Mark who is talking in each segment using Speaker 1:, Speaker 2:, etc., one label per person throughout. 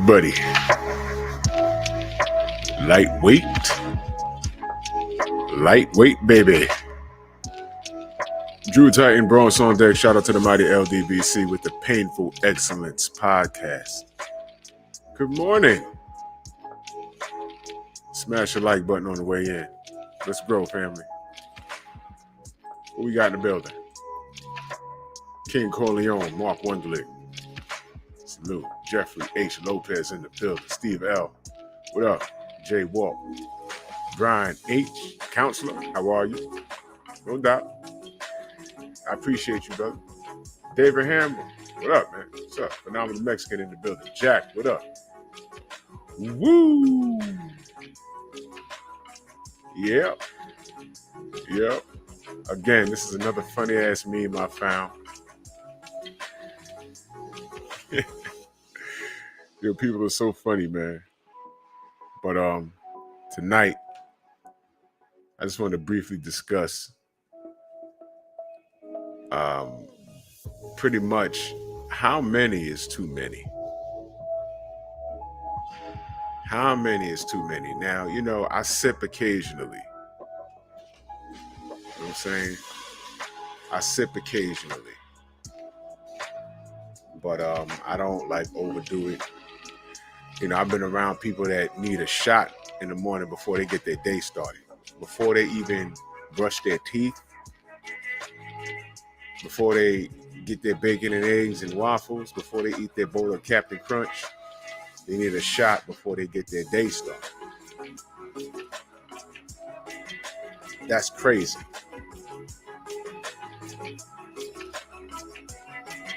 Speaker 1: buddy. Lightweight. Lightweight, baby. Drew Titan, Bronx on deck. Shout out to the mighty LDBC with the Painful Excellence podcast. Good morning. Smash the like button on the way in. Let's grow, family. What we got in the building? King Corleone, Mark Wendlick. Salute. Jeffrey H. Lopez in the building. Steve L. What up? Jay Walk. Brian H. Counselor, how are you? No doubt. I appreciate you, brother. David Hamble, what up, man? What's up? Phenomenal Mexican in the building. Jack, what up? Woo! Yep. Again, this is another funny ass meme I found. Yo, people are so funny, man. But tonight, I just want to briefly discuss pretty much how many is too many. How many is too many? Now, I sip occasionally. You know what I'm saying? I sip occasionally. But I don't overdo it. I've been around people that need a shot in the morning before they get their day started. Before they even brush their teeth. Before they get their bacon and eggs and waffles. Before they eat their bowl of Captain Crunch. They need a shot before they get their day started. That's crazy.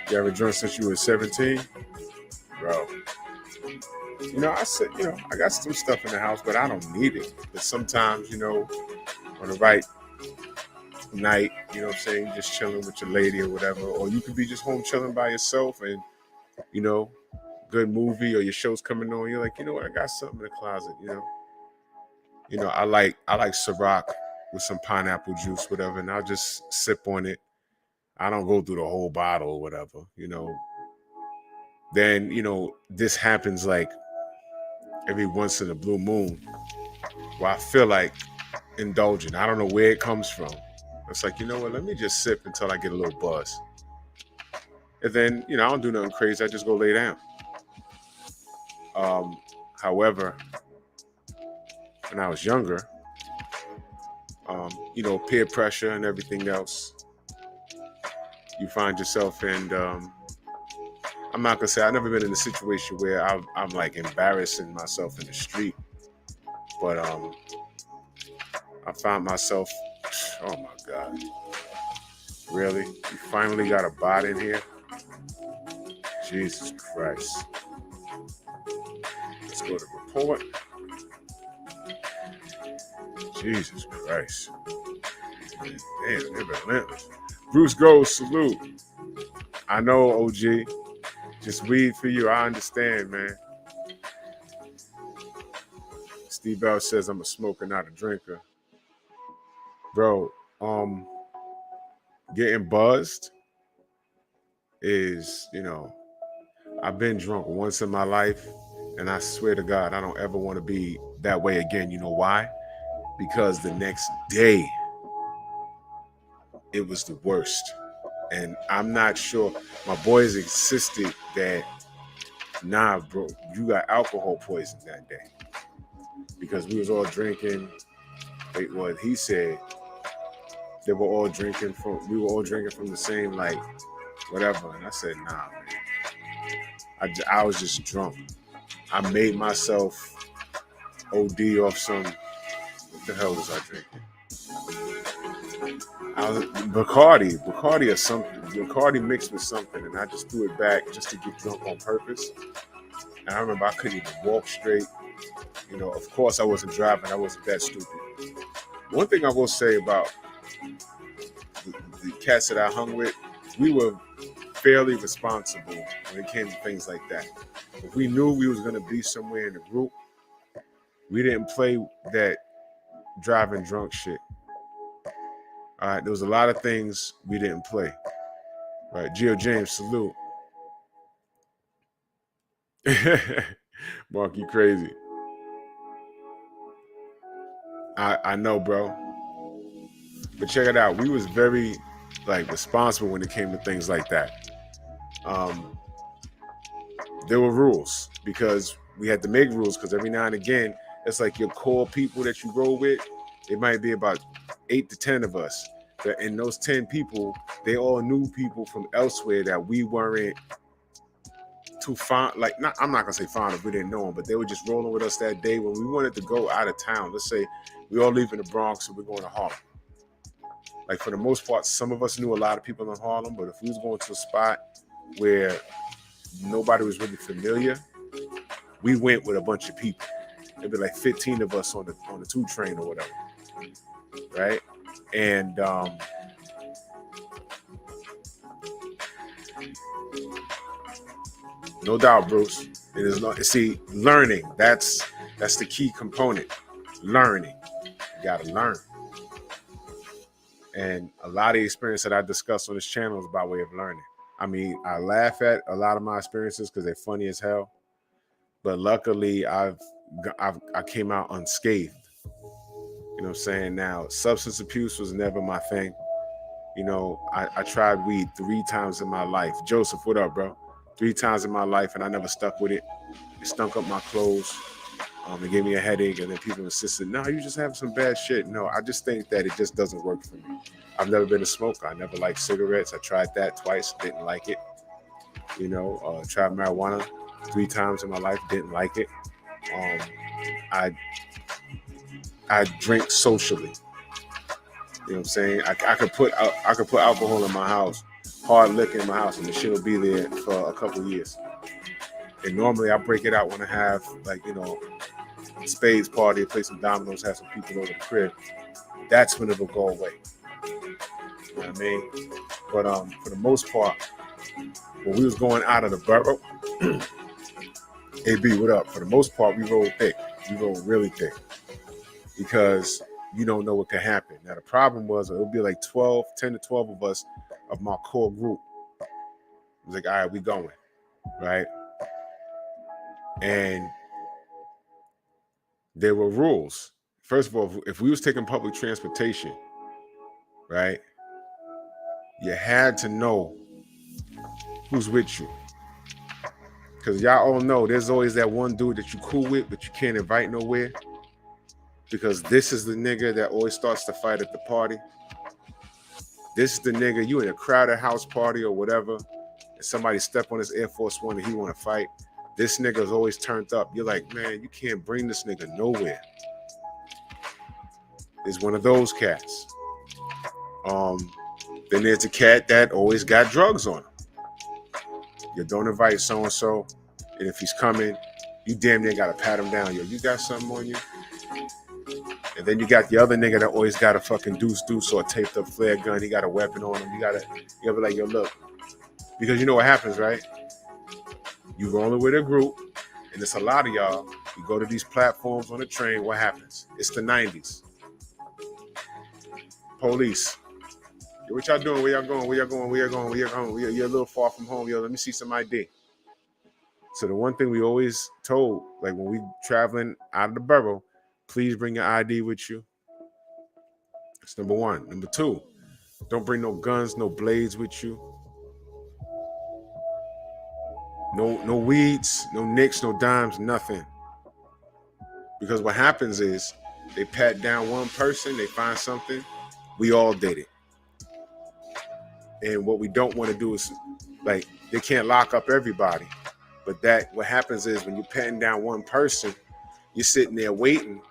Speaker 1: You ever drunk since you were 17? Bro. I said, I got some stuff in the house, but I don't need it. But sometimes, on the right night, just chilling with your lady or whatever, or you could be just home chilling by yourself and, good movie or your show's coming on. You're like, you know what? I got something in the closet, I like Ciroc with some pineapple juice, whatever, and I'll just sip on it. I don't go through the whole bottle or whatever, Then, this happens like every once in a blue moon where I feel like indulging. I don't know where it comes from. It's like, you know what? Let me just sip until I get a little buzz. And then, I don't do nothing crazy. I just go lay down. However, when I was younger, peer pressure and everything else, you find yourself in, I'm not gonna say I've never been in a situation where I'm like embarrassing myself in the street, but I found myself, oh my God, really? You finally got a bot in here? Jesus Christ. Let's go to report. Jesus Christ. Damn, they're relentless. Bruce Goes, salute. I know, OG. Just weed for you. I understand, man. Steve Bell says I'm a smoker, not a drinker. Bro, getting buzzed is, I've been drunk once in my life, and I swear to God, I don't ever want to be that way again. You know why? Because the next day, it was the worst. And I'm not sure. My boys insisted that, nah, bro, you got alcohol poisoning that day. Because we was all drinking. What he said, we were all drinking from the same, whatever. And I said, nah, man. I was just drunk. I made myself OD off some, what the hell was I drinking? I was Bacardi or something. Bacardi mixed with something, and I just threw it back just to get drunk on purpose. And I remember I couldn't even walk straight. Of course I wasn't driving. I wasn't that stupid. One thing I will say about the cats that I hung with, we were fairly responsible when it came to things like that. If we knew we was going to be somewhere in the group, we didn't play that driving drunk shit. All right, there was a lot of things we didn't play. Right, Gio James, salute. Mark, you crazy. I know, bro. But check it out. We was very like responsible when it came to things like that. Um, there were rules because we had to make rules because every now and again, it's like your core people that you roll with. It might be about 8 to 10 of us. And those 10 people, they all knew people from elsewhere that we weren't too fond. Like, not, I'm not gonna say fond if we didn't know them, but they were just rolling with us that day when we wanted to go out of town. Let's say we all leave in the Bronx and we're going to Harlem. Like for the most part, some of us knew a lot of people in Harlem, but if we was going to a spot where nobody was really familiar, we went with a bunch of people. There'd be like 15 of us on the 2 train or whatever, right? And no doubt, Bruce. It is not. See, learning. That's the key component. Learning. You gotta learn. And a lot of the experience that I discuss on this channel is by way of learning. I mean, I laugh at a lot of my experiences because they're funny as hell. But luckily, I came out unscathed. You know what I'm saying? Now, substance abuse was never my thing. You know, I tried weed 3 times in my life. Joseph, what up, bro? 3 times in my life, and I never stuck with it. It stunk up my clothes. It gave me a headache, and then people insisted, no, you just have some bad shit. No, I just think that it just doesn't work for me. I've never been a smoker. I never liked cigarettes. I tried that twice, didn't like it. You know, tried marijuana 3 times in my life, didn't like it. I drink socially. You know what I'm saying? I could put alcohol in my house, hard liquor in my house, and the shit will be there for a couple of years. And normally I break it out when I have, like, you know, spades party, play some dominoes, have some people over the crib. That's when it'll go away. You know what I mean? But for the most part, when we was going out of the borough, AB, what up? For the most part, we roll thick. We roll really thick because you don't know what could happen. Now the problem was it would be like 10 to 12 of us of my core group. It was like, all right, we going, right? And there were rules. First of all, if we was taking public transportation, right, you had to know who's with you. Because y'all all know there's always that one dude that you cool with, but you can't invite nowhere. Because this is the nigga that always starts to fight at the party. This is the nigga, you in a crowded house party or whatever, and somebody step on his Air Force One and he want to fight. This nigga's always turned up. You're like, man, you can't bring this nigga nowhere. It's one of those cats. Then there's a cat that always got drugs on him. You don't invite so-and-so, and if he's coming, you damn near gotta pat him down. Yo, you got something on you? And then you got the other nigga that always got a fucking deuce or a taped up flare gun. He got a weapon on him. You gotta be like, yo, look. Because you know what happens, right? You rolling with a group, and it's a lot of y'all. You go to these platforms on the train, what happens? It's the 90s. Police. Yo, what y'all doing? Where y'all going? Where y'all going? Where y'all going? Where y'all going? You're a little far from home. Yo, let me see some ID. So the one thing we always told, like when we traveling out of the borough, please bring your ID with you. That's number one. Number two, don't bring no guns, no blades with you. No weeds, no nicks, no dimes, nothing. Because what happens is they pat down one person, they find something, we all did it. And what we don't want to do is, like, they can't lock up everybody. But that what happens is when you're patting down one person, you're sitting there waiting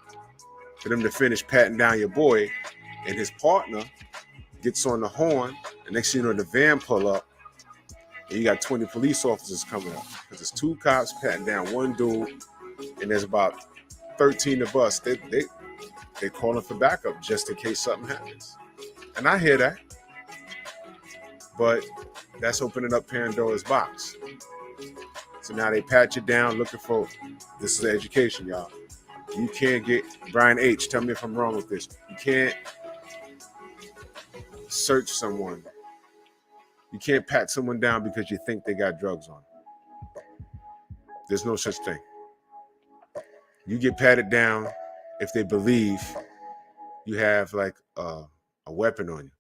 Speaker 1: for them to finish patting down your boy, and his partner gets on the horn, and next thing you know, the van pull up, and you got 20 police officers coming up. Because there's 2 cops patting down one dude, and there's about 13 of us. They calling for backup just in case something happens. And I hear that. But that's opening up Pandora's box. So now they pat you down looking for, this is education, y'all. You can't get, Brian H., tell me if I'm wrong with this. You can't search someone. You can't pat someone down because you think they got drugs on. There's no such thing. You get patted down if they believe you have like a weapon on you.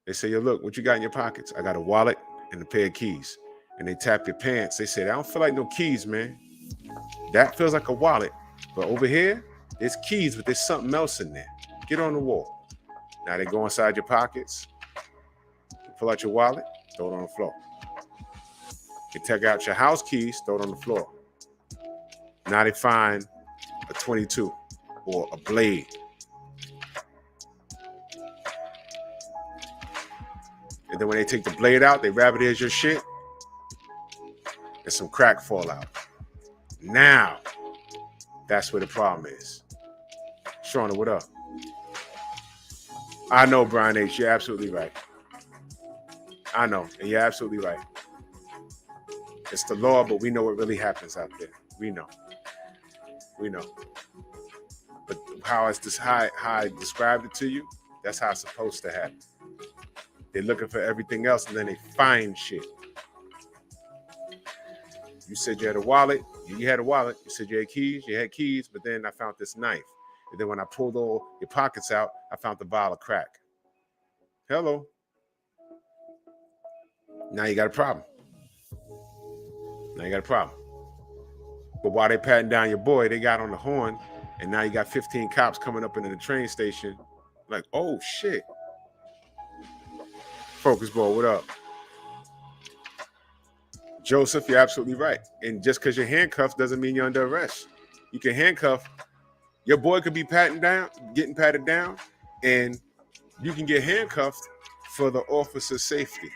Speaker 1: They say, yo, look, what you got in your pockets? I got a wallet and a pair of keys. And they tap your pants. They say, I don't feel like no keys, man. That feels like a wallet. But over here, there's keys, but there's something else in there. Get on the wall. Now they go inside your pockets. You pull out your wallet, throw it on the floor. You take out your house keys, throw it on the floor. Now they find a 22 or a blade. And then when they take the blade out, they wrap it as your shit, and some crack fall out. Now, that's where the problem is. Shauna, what up? I know, Brian H., you're absolutely right. I know, and you're absolutely right. It's the law, but we know what really happens out there. We know. But how I described it to you, that's how it's supposed to happen. They're looking for everything else, and then they find shit. You said you had a wallet. You had a wallet. You said you had keys. You had keys, but then I found this knife. And then when I pulled all your pockets out, I found the vial of crack. Hello. Now you got a problem. But while they patting down your boy, they got on the horn, and now you got 15 cops coming up into the train station. Like, oh, shit. Focus ball, what up? Joseph, you're absolutely right. And just because you're handcuffed doesn't mean you're under arrest. You can handcuff. Your boy could be getting patted down, and you can get handcuffed for the officer's safety.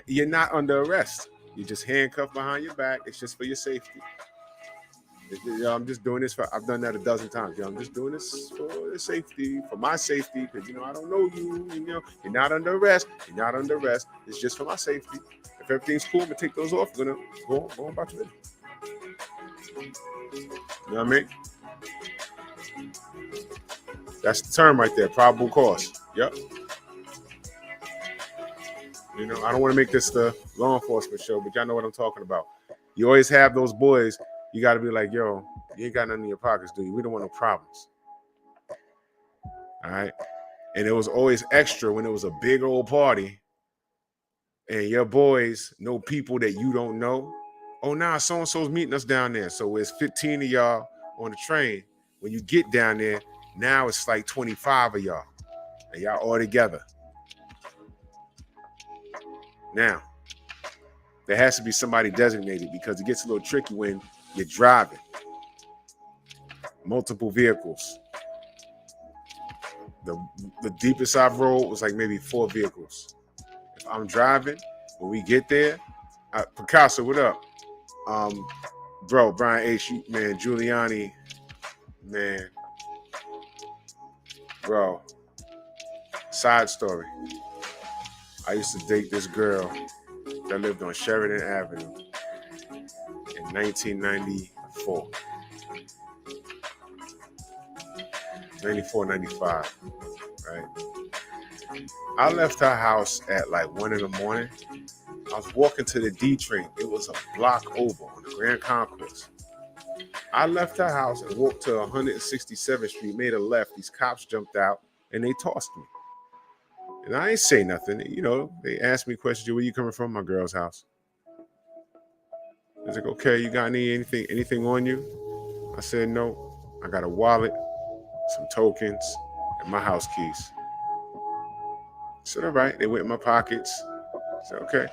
Speaker 1: You're not under arrest. You're just handcuffed behind your back. It's just for your safety. I'm just doing this I've done that a dozen times. I'm just doing this for the safety, for my safety, because, I don't know you. You're not under arrest. It's just for my safety. If everything's cool, I'm going to take those off. I'm going to go about your business. You know what I mean? That's the term right there, probable cause. Yep. I don't want to make this the law enforcement show, but y'all know what I'm talking about. You always have those boys. You got to be like, yo, you ain't got nothing in your pockets, do you? We don't want no problems. All right? And it was always extra when it was a big old party and your boys know people that you don't know. Oh, nah, so-and-so's meeting us down there. So it's 15 of y'all on the train. When you get down there, now it's like 25 of y'all. And y'all all together. Now, there has to be somebody designated because it gets a little tricky when you're driving. Multiple vehicles. The deepest I've rolled was like maybe 4 vehicles. If I'm driving, when we get there, Picasso, what up? Bro, Brian H., man, Giuliani, man. Bro, side story. I used to date this girl that lived on Sheridan Avenue in 1994. 94, 95, right? I left her house at like 1 in the morning. I was walking to the D train. It was a block over on the Grand Concourse. I left her house and walked to 167th Street, made a left. These cops jumped out and they tossed me. And I ain't say nothing. They asked me questions. Where you coming from? My girl's house. I was like, okay, you got anything on you? I said, no. I got a wallet, some tokens, and my house keys. I said, all right. They went in my pockets. I said, okay.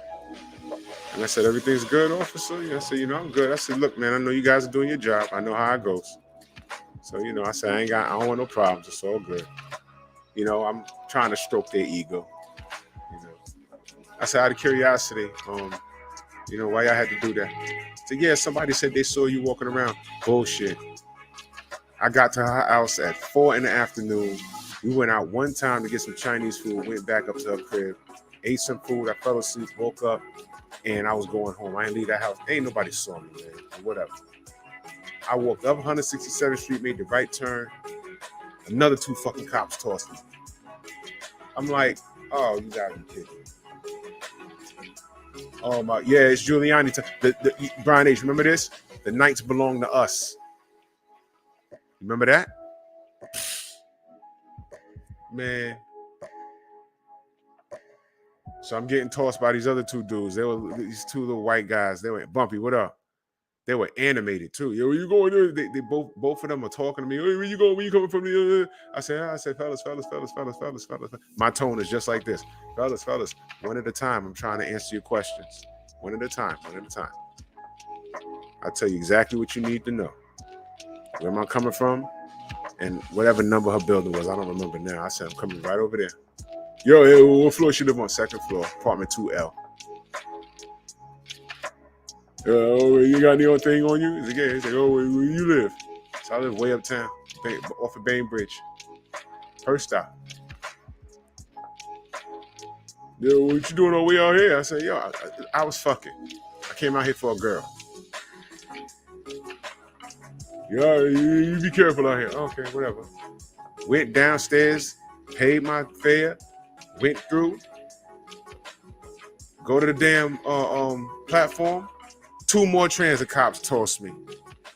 Speaker 1: And I said, everything's good, officer? I said, I'm good. I said, look, man, I know you guys are doing your job. I know how it goes. So, I said, I don't want no problems. It's all good. I'm trying to stroke their ego. I said, out of curiosity, why y'all had to do that? I said, yeah, somebody said they saw you walking around. Bullshit. I got to her house at 4 in the afternoon. We went out one time to get some Chinese food, went back up to her crib, ate some food. I fell asleep, woke up, and I was going home. I didn't leave that house. Ain't nobody saw me, man. Whatever. I walked up 167th Street, made the right turn. Another 2 fucking cops tossed me. I'm like, oh, you gotta be kidding me. Oh my, yeah, it's Giuliani. Brian H., remember this? The nights belong to us. Remember that? Man. So I'm getting tossed by these other two dudes. They were these two little white guys. They were Bumpy, what up? They were animated too. Yo, where you going there? They both of them are talking to me. Hey, where you going? Where you coming from? I said, fellas. My tone is just like this. Fellas, one at a time. I'm trying to answer your questions. One at a time. I'll tell you exactly what you need to know. Where am I coming from? And whatever number her building was, I don't remember now. I said, I'm coming right over there. Yo, hey, what floor she live on? Second floor, apartment 2L. You got any other thing on you? He's like, yeah. He's like, where you live? So I live way uptown, off of Bainbridge. First stop. Yo, what you doing all the way out here? I said, yo, I was fucking. I came out here for a girl. Yeah, you be careful out here. Okay, whatever. Went downstairs, paid my fare, went through, go to the damn platform. 2 more transit cops tossed me.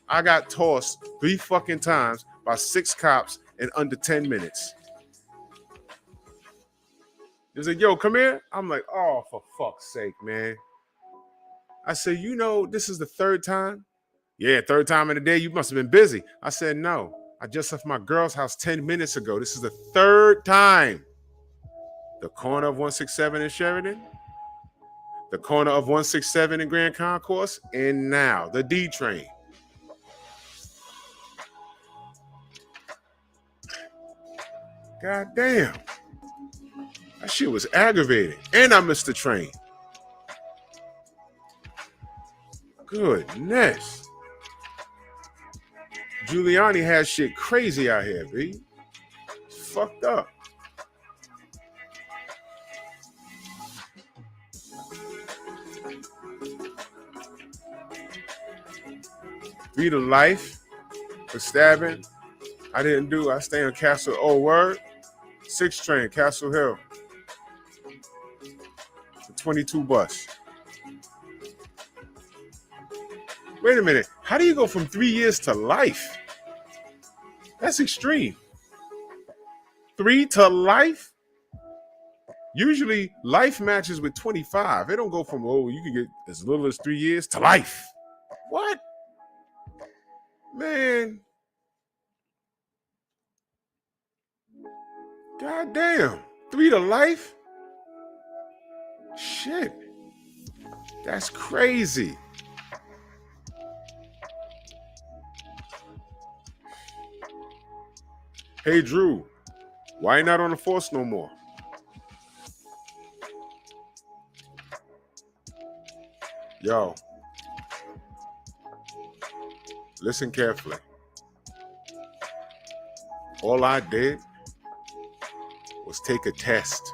Speaker 1: I got tossed 3 fucking times by 6 cops in under 10 minutes. He was like, yo, come here. I'm like, oh, for fuck's sake, man. I said, you know, this is the 3rd time? Yeah, 3rd time in the day. You must have been busy. I said, no. I just left my girl's house 10 minutes ago. This is the 3rd time. The corner of 167 in Sheridan. The corner of 167 in Grand Concourse. And now, the D train. God damn. That shit was aggravating. And I missed the train. Goodness. Giuliani has shit crazy out here, B. It's fucked up. Be to life for stabbing. I didn't do. I stay on Castle. Oh, word. 6 train, Castle Hill. The 22 bus. Wait a minute. How do you go from 3 years to life? That's extreme. 3 to life? Usually life matches with 25. It don't go from, oh, you can get as little as 3 years to life. What? Man. God damn. 3 to life? Shit. That's crazy. Hey, Drew, why you not on the force no more? Yo, listen carefully. All I did was take a test.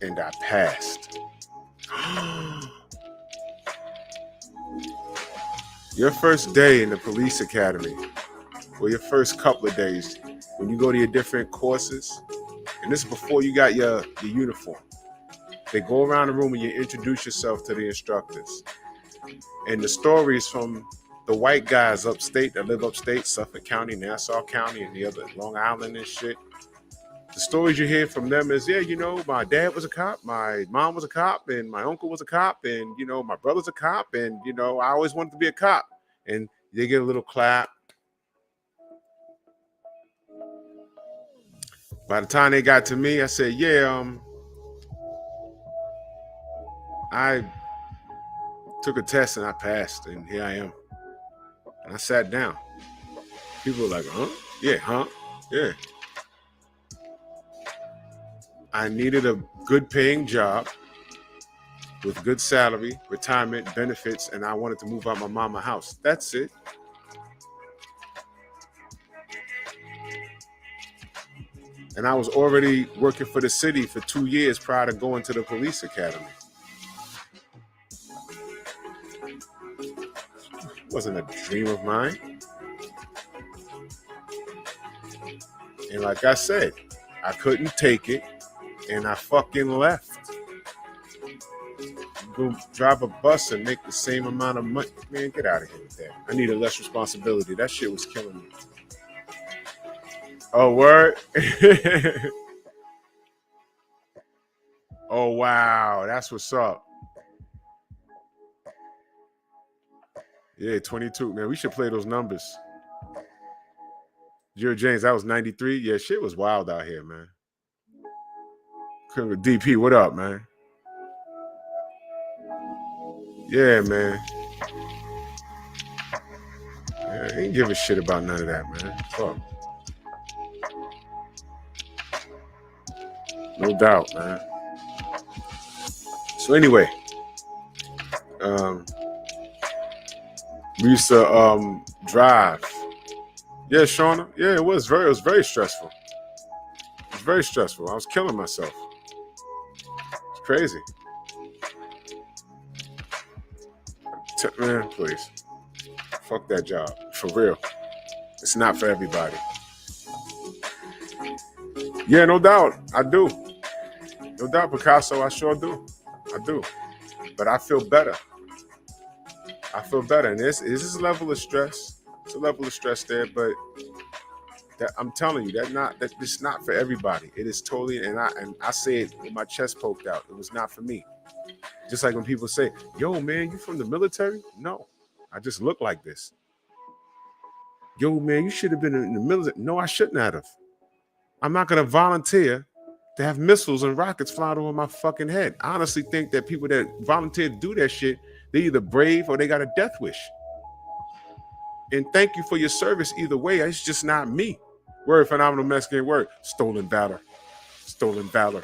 Speaker 1: And I passed. Your first day in the police academy, or your first couple of days, when you go to your different courses, and this is before you got your uniform, they go around the room and you introduce yourself to the instructors. And the stories from the white guys upstate that live upstate, Suffolk County, Nassau County, and the other Long Island and shit. The stories you hear from them is, yeah, you know, my dad was a cop, my mom was a cop, and my uncle was a cop, and, you know, my brother's a cop, and, you know, I always wanted to be a cop. And they get a little clap. By the time they got to me, I said, yeah, I took a test and I passed, and here I am. And I sat down. People were like, huh? Yeah, huh? Yeah. I needed a good paying job with good salary, retirement, benefits, and I wanted to move out my mama's house. That's it. And I was already working for the city for 2 years prior to going to the police academy. It wasn't a dream of mine. And like I said, I couldn't take it, and I fucking left. go drive a bus and make the same amount of money. Man, get out of here with that. I needed less responsibility. That shit was killing me. Oh, word? Oh, wow. That's what's up. Yeah, 22. Man, we should play those numbers. Jerry James, that was 93. Yeah, shit was wild out here, man. DP, what up, man? Yeah, man. Yeah, I ain't give a shit about none of that, man. Fuck. No doubt, man. So anyway, we used to drive. Yeah, Shauna. Yeah, it was very stressful. It was very stressful. I was killing myself. It's crazy. Man, please. Fuck that job. For real. It's not for everybody. Yeah, no doubt. I do. No doubt, Picasso. I sure do. I do. But I feel better. And this is a level of stress. It's a level of stress there, but that, I'm telling you, that it's not for everybody. It is totally, and I say it with my chest poked out. It was not for me. Just like when people say, "Yo, man, you from the military?" No, I just look like this. Yo, man, you should have been in the military. No, I shouldn't have. I'm not gonna volunteer to have missiles and rockets flying over my fucking head. I honestly think that people that volunteer to do that shit, they're either brave or they got a death wish. And thank you for your service either way. It's just not me. Word, phenomenal Mexican word. Stolen valor. Stolen valor.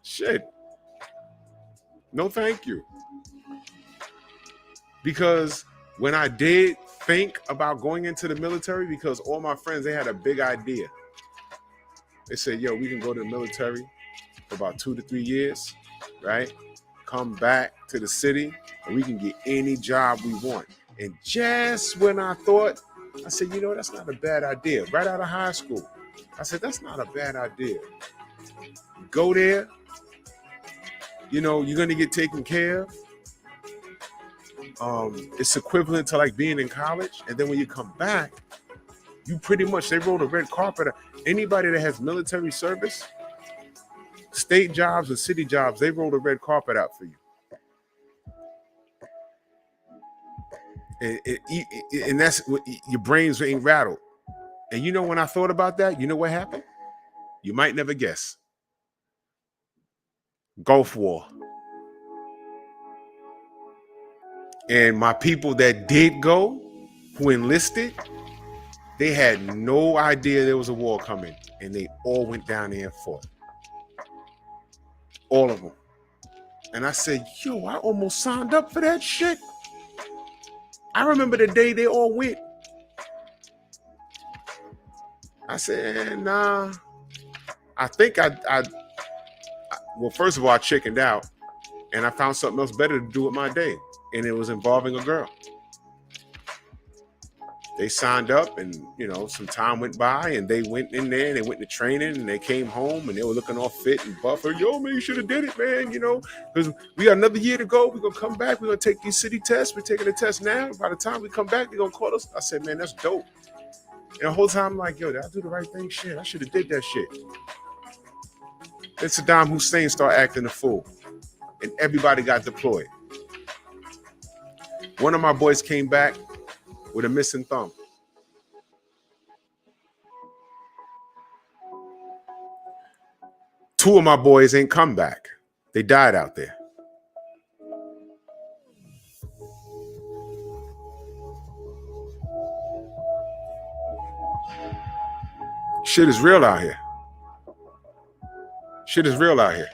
Speaker 1: Shit. No, thank you. Because when I did think about going into the military, because all my friends, they had a big idea. They said, yo, we can go to the military for about 2 to 3 years, right? Come back to the city and we can get any job we want. And just when I thought, I said, you know, that's not a bad idea. Right out of high school, I said, that's not a bad idea. Go there. You know, you're going to get taken care of. It's equivalent to like being in college. And then when you come back, you pretty much, they roll the red carpet. Anybody that has military service, state jobs and city jobs, they roll the red carpet out for you. And that's what your brains ain't rattled. And you know, when I thought about that, you know what happened? You might never guess. Gulf War. And my people that did go, who enlisted, they had no idea there was a war coming. And they all went down there and fought. All of them. And I said, yo, I almost signed up for that shit. I remember the day they all went. I said, nah. I think well, first of all, I chickened out. And I found something else better to do with my day. And it was involving a girl. They signed up and, you know, some time went by and they went in there and they went to training and they came home and they were looking all fit and buffer. Yo, man, you should have did it, man, you know, because we got another year to go. We're going to come back. We're going to take these city tests. We're taking the test now. By the time we come back, they're going to call us. I said, man, that's dope. And the whole time I'm like, yo, did I do the right thing? Shit, I should have did that shit. Then Saddam Hussein started acting a fool and everybody got deployed. One of my boys came back with a missing thumb. Two of my boys ain't come back. They died out there. Shit is real out here. Shit is real out here.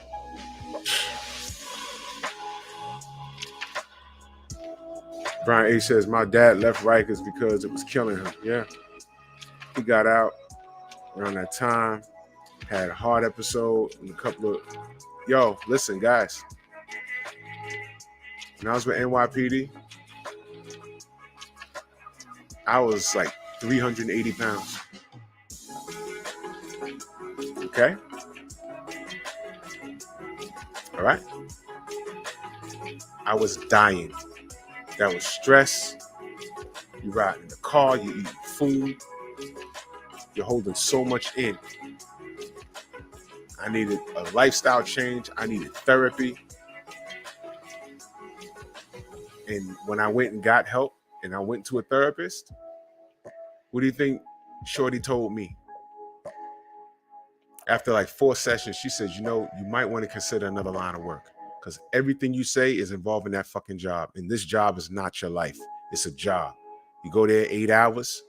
Speaker 1: Brian H. says, my dad left Rikers because it was killing him. Yeah. He got out around that time, had a heart episode and a couple of... Yo, listen, guys. When I was with NYPD, I was like 380 pounds. Okay? All right? I was dying. That was stress. You ride in the car, you eat food. You're holding so much in. I needed a lifestyle change. I needed therapy. And when I went and got help and I went to a therapist, what do you think Shorty told me? After like 4 sessions, she says, you might want to consider another line of work because everything you say is involving that fucking job. And this job is not your life. It's a job. You go there 8 hours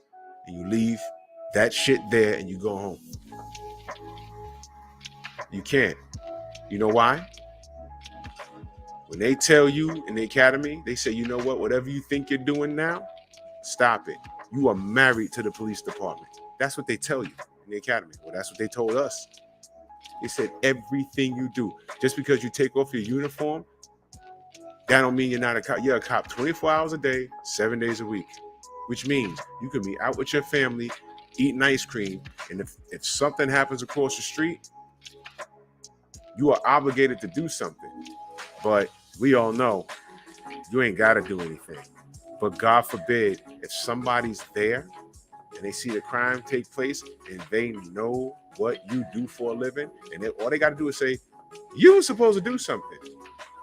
Speaker 1: and you leave that shit there and you go home. You can't. You know why? When they tell you in the academy, they say, you know what, whatever you think you're doing now, stop it. You are married to the police department. That's what they tell you in the academy. Well, that's what they told us. They said everything you do, just because you take off your uniform, that don't mean you're not a cop. You're a cop 24 hours a day, 7 days a week, which means you can be out with your family, eating ice cream, and if something happens across the street, you are obligated to do something. But we all know you ain't got to do anything. But God forbid, if somebody's there and they see the crime take place and they know what you do for a living, and all they got to do is say, you were supposed to do something.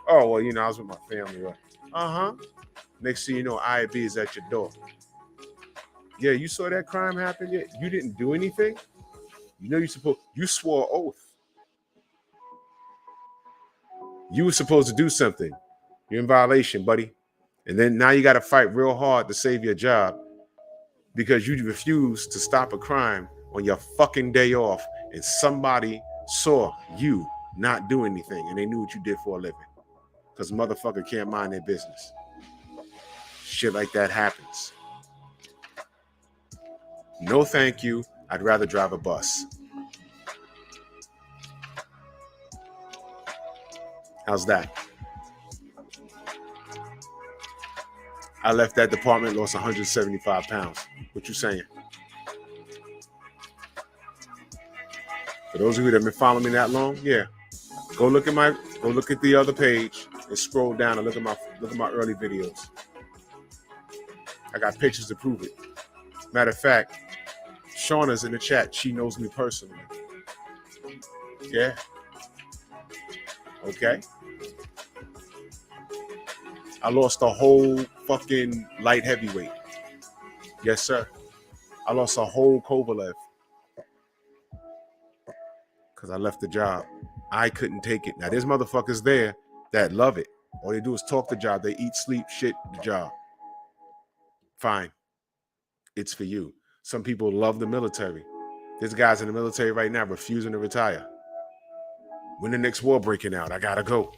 Speaker 1: Oh, well, I was with my family. Uh-huh. Next thing you know, IAB is at your door. Yeah, you saw that crime happen yet? You didn't do anything? You swore oath. You were supposed to do something. You're in violation, buddy. And then now you got to fight real hard to save your job because you refused to stop a crime on your fucking day off and somebody saw you not do anything and they knew what you did for a living because motherfucker can't mind their business. Shit like that happens. No, thank you. I'd rather drive a bus. How's that? I left that department, lost 175 pounds. What you saying? For those of you that have been following me that long, yeah. Go look at the other page and scroll down and look at my early videos. I got pictures to prove it. Matter of fact, Shauna's in the chat. She knows me personally. Yeah. Okay. I lost a whole fucking light heavyweight. Yes, sir. I lost a whole Kovalev because I left the job. I couldn't take it. Now, there's motherfuckers there that love it. All they do is talk the job. They eat, sleep, shit, the job. Fine. It's for you. Some people love the military. There's guys in the military right now refusing to retire. When the next war breaking out, I gotta go.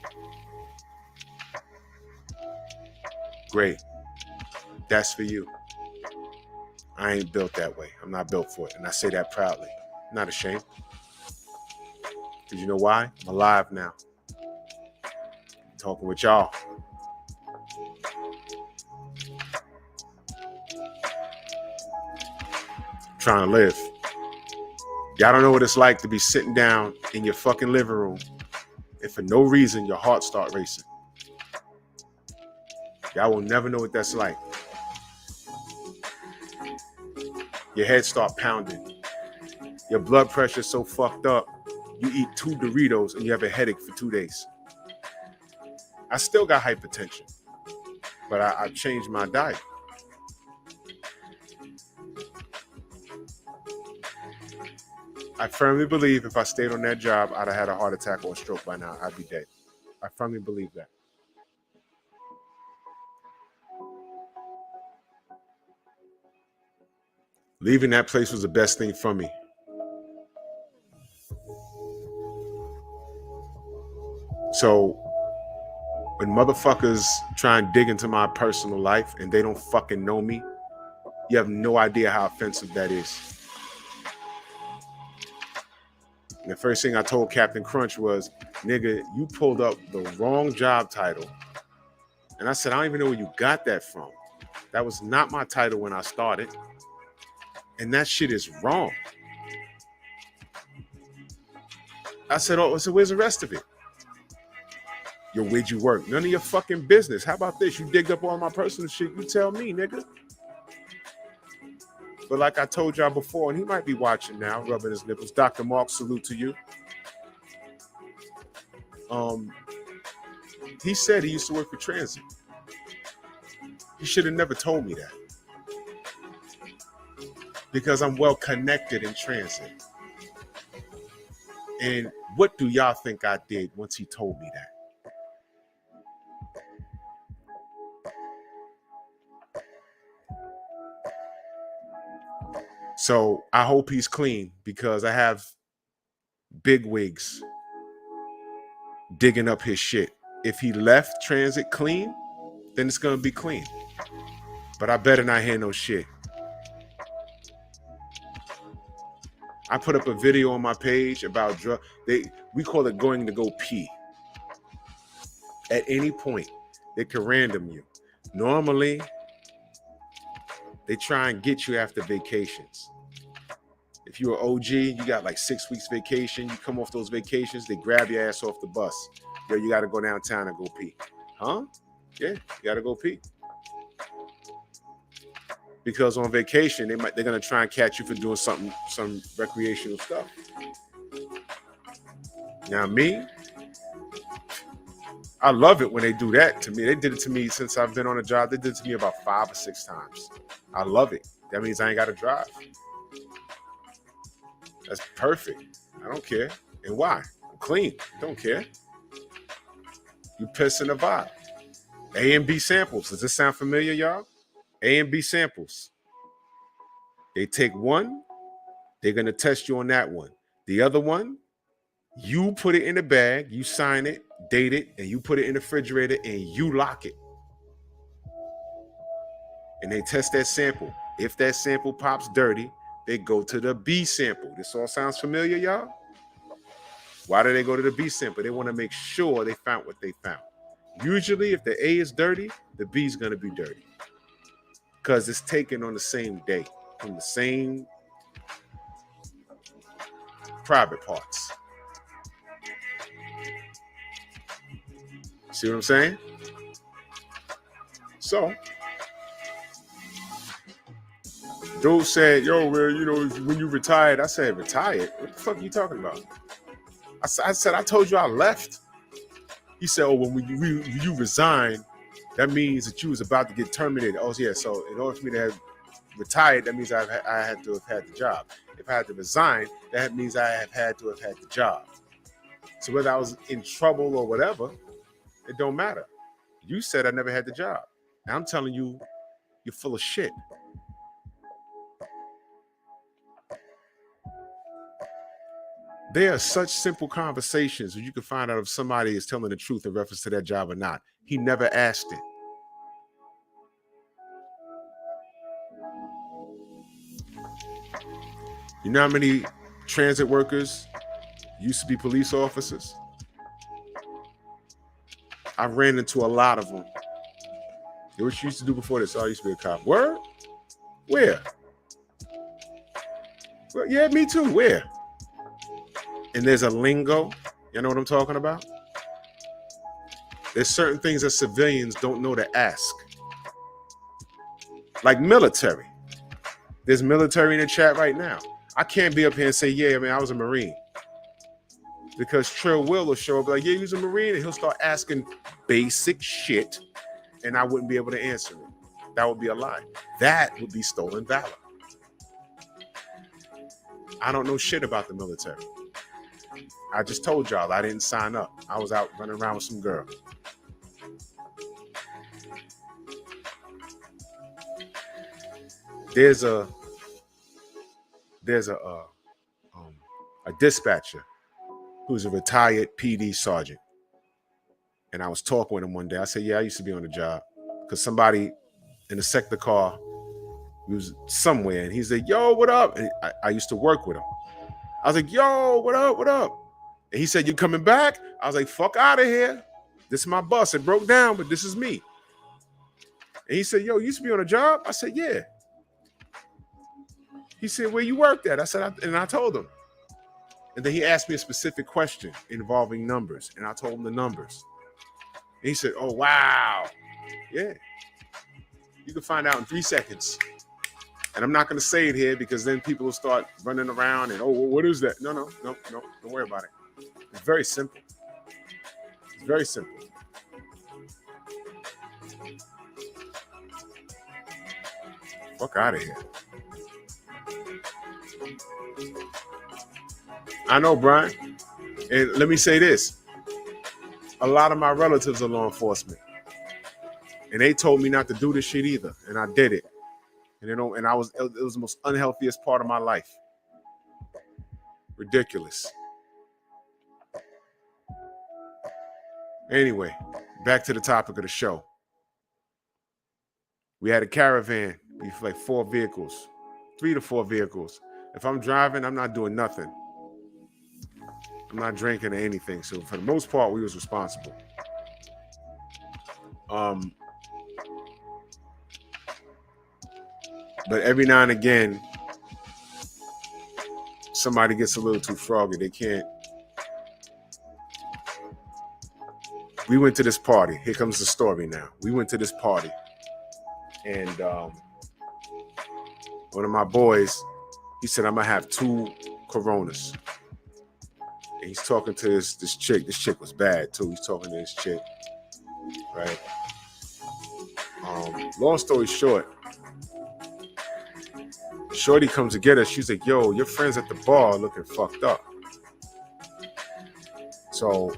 Speaker 1: Great. That's for you. I ain't built that way. I'm not built for it. And I say that proudly. I'm not ashamed. Because you know why? I'm alive now. I'm talking with y'all. Trying to live. Y'all don't know what it's like to be sitting down in your fucking living room and for no reason your heart start racing. Y'all will never know what that's like. Your head start pounding. Your blood pressure is so fucked up, you eat 2 Doritos and you have a headache for 2 days. I still got hypertension, but I changed my diet. I firmly believe if I stayed on that job, I'd have had a heart attack or a stroke by now. I'd be dead. I firmly believe that. Leaving that place was the best thing for me. So when motherfuckers try and dig into my personal life and they don't fucking know me, you have no idea how offensive that is. And the first thing I told Captain Crunch was, nigga, you pulled up the wrong job title. And I said, I don't even know where you got that from. That was not my title when I started. And that shit is wrong. I said, oh, so where's the rest of it? Yo, where'd you work? None of your fucking business. How about this? You digged up all my personal shit. You tell me, nigga. But like I told y'all before, and he might be watching now, rubbing his nipples. Dr. Mark, salute to you. He said he used to work for transit. He should have never told me that. Because I'm well connected in transit. And what do y'all think I did once he told me that? So I hope he's clean because I have big wigs digging up his shit. If he left transit clean, then it's gonna be clean. But I better not hear no shit. I put up a video on my page about drug. We call it going to go pee. At any point, they can random you. Normally, they try and get you after vacations. If you're an OG, you got like 6 weeks vacation. You come off those vacations, they grab your ass off the bus. Yo, you got to go downtown and go pee. Huh? Yeah, you got to go pee. Because on vacation, they're gonna try and catch you for doing some recreational stuff. Now me, I love it when they do that to me. They did it to me since I've been on a job. They did it to me about 5 or 6 times. I love it. That means I ain't got to drive. That's perfect. I don't care. And why? I'm clean. Don't care. You piss in the vibe. A and B samples. Does this sound familiar, y'all? A and B samples. They take one, they're going to test you on that one. The other one, you put it in a bag, you sign it, date it, and you put it in the refrigerator and you lock it. And they test that sample. If that sample pops dirty, they go to the B sample. This all sounds familiar, y'all? Why do they go to the B sample? They want to make sure they found what they found. Usually, if the A is dirty, the B is going to be dirty. Because it's taken on the same day from the same private parts. See what I'm saying? So, dude said, yo, well, you know, when you retired, I said, retired? What the fuck are you talking about? I said, I told you I left. He said, oh, when you resigned, that means that you was about to get terminated. Oh, yeah, so in order for me to have retired, that means I had to have had the job. If I had to resign, that means I have had to have had the job. So whether I was in trouble or whatever, it don't matter. You said I never had the job. And I'm telling you, you're full of shit. There are such simple conversations where you can find out if somebody is telling the truth in reference to that job or not. He never asked it. You know how many transit workers used to be police officers? I ran into a lot of them. What you used to do before this? Oh, I used to be a cop. Word? Where? Well, yeah, me too. Where? And there's a lingo. You know what I'm talking about? There's certain things that civilians don't know to ask. Like military. There's military in the chat right now. I can't be up here and say, yeah, I was a Marine. Because Trill will show up like, yeah, he was a Marine, and he'll start asking basic shit, and I wouldn't be able to answer it. That would be a lie. That would be stolen valor. I don't know shit about the military. I just told y'all I didn't sign up. I was out running around with some girl. There's a dispatcher who's a retired PD sergeant. And I was talking with him one day. I said, yeah, I used to be on the job. Because somebody in the sector car, we was somewhere, and he said, yo, what up? And I used to work with him. I was like, yo, what up, what up? And he said, you coming back? I was like, fuck out of here. This is my bus. It broke down, but this is me. And he said, yo, you used to be on a job? I said, yeah. He said, where you worked at? I said, and I told him. And then he asked me a specific question involving numbers, and I told him the numbers. And he said, oh, wow. Yeah. You can find out in 3 seconds. And I'm not going to say it here because then people will start running around and, oh, well, what is that? No. Don't worry about it. It's very simple. It's very simple. Fuck out of here. I know, Brian. And let me say this. A lot of my relatives are law enforcement. And they told me not to do this shit either. And I did it. And it was the most unhealthiest part of my life. Ridiculous. Anyway, back to the topic of the show. We had a caravan. We had like 4 vehicles, 3 to 4 vehicles. If I'm driving, I'm not doing nothing. I'm not drinking or anything. So for the most part, we was responsible. But every now and again, somebody gets a little too froggy. They can't. We went to this party. Here comes the story now. We went to this party. And one of my boys, he said, I'm going to have 2 Coronas. And he's talking to this chick. This chick was bad, too. He's talking to this chick. Right? Long story short, Shorty comes to get us. She's like, yo, your friends at the bar looking fucked up. So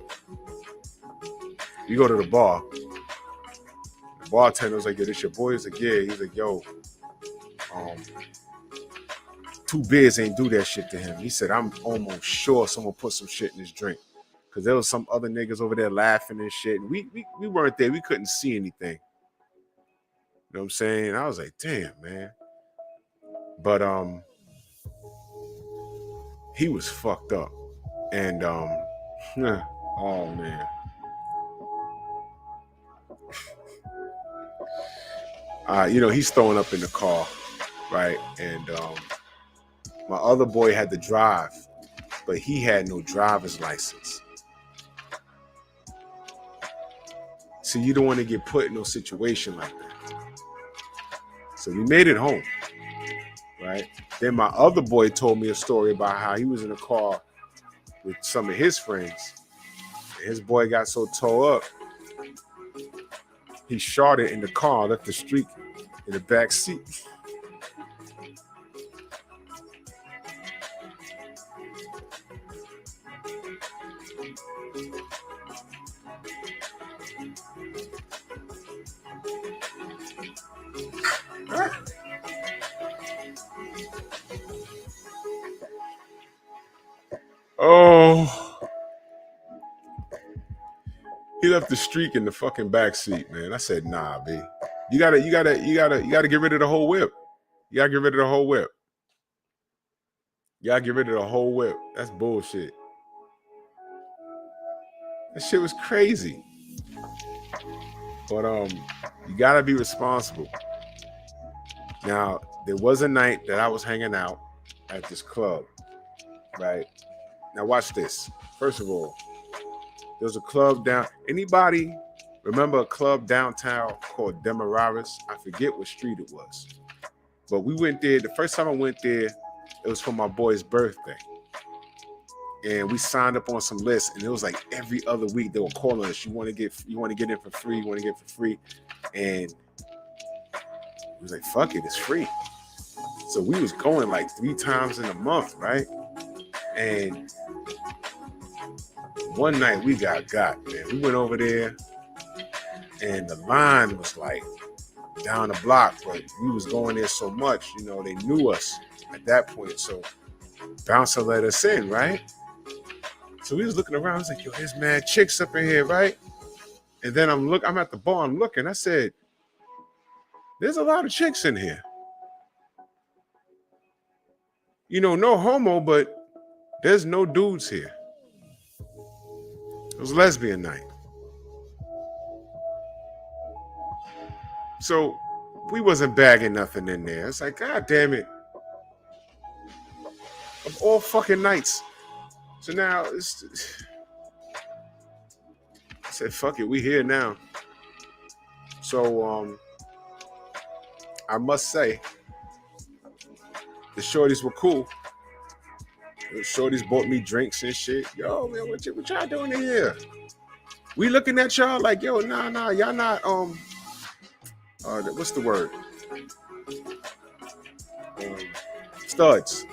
Speaker 1: we go to the bar. The bartender was like, yo, this your boy? He's like, yeah. He's like, yo, 2 beers ain't do that shit to him. He said, I'm almost sure someone put some shit in his drink. Because there was some other niggas over there laughing and shit. And we weren't there. We couldn't see anything. You know what I'm saying? I was like, damn, man. But he was fucked up. And oh man. He's throwing up in the car, right? And my other boy had to drive, but he had no driver's license. So you don't want to get put in no situation like that. So we made it home, right? Then my other boy told me a story about how he was in a car with some of his friends. And his boy got so tore up, he shorted in the car, left the streak in the back seat. Oh, he left the streak in the fucking back seat, man. I said, nah, B. You gotta get rid of the whole whip. You gotta get rid of the whole whip. You gotta get rid of the whole whip. That's bullshit. That shit was crazy. But you gotta be responsible. Now, there was a night that I was hanging out at this club, right? Now watch this. First of all, there was a club down. Anybody remember a club downtown called Demerara's? I forget what street it was. But we went there. The first time I went there, it was for my boy's birthday. And we signed up on some lists, and it was like every other week they were calling us. You want to get in for free? You want to get for free? And we was like, fuck it, it's free. So we was going like 3 times in a month, right? And one night we got, man. We went over there, and the line was like down the block, but we was going there so much, they knew us at that point. So bouncer let us in, right? So we was looking around. I was like, yo, there's mad chicks up in here, right? And then I'm at the bar, I'm looking. I said, there's a lot of chicks in here. No homo, but there's no dudes here. It was lesbian night. So we wasn't bagging nothing in there. It's like, God damn it. Of all fucking nights. So now it's said, fuck it, we here now. So I must say, the shorties were cool. The shorties bought me drinks and shit. Yo, man, what y'all doing in here? We looking at y'all like, yo, nah, y'all not what's the word? Studs.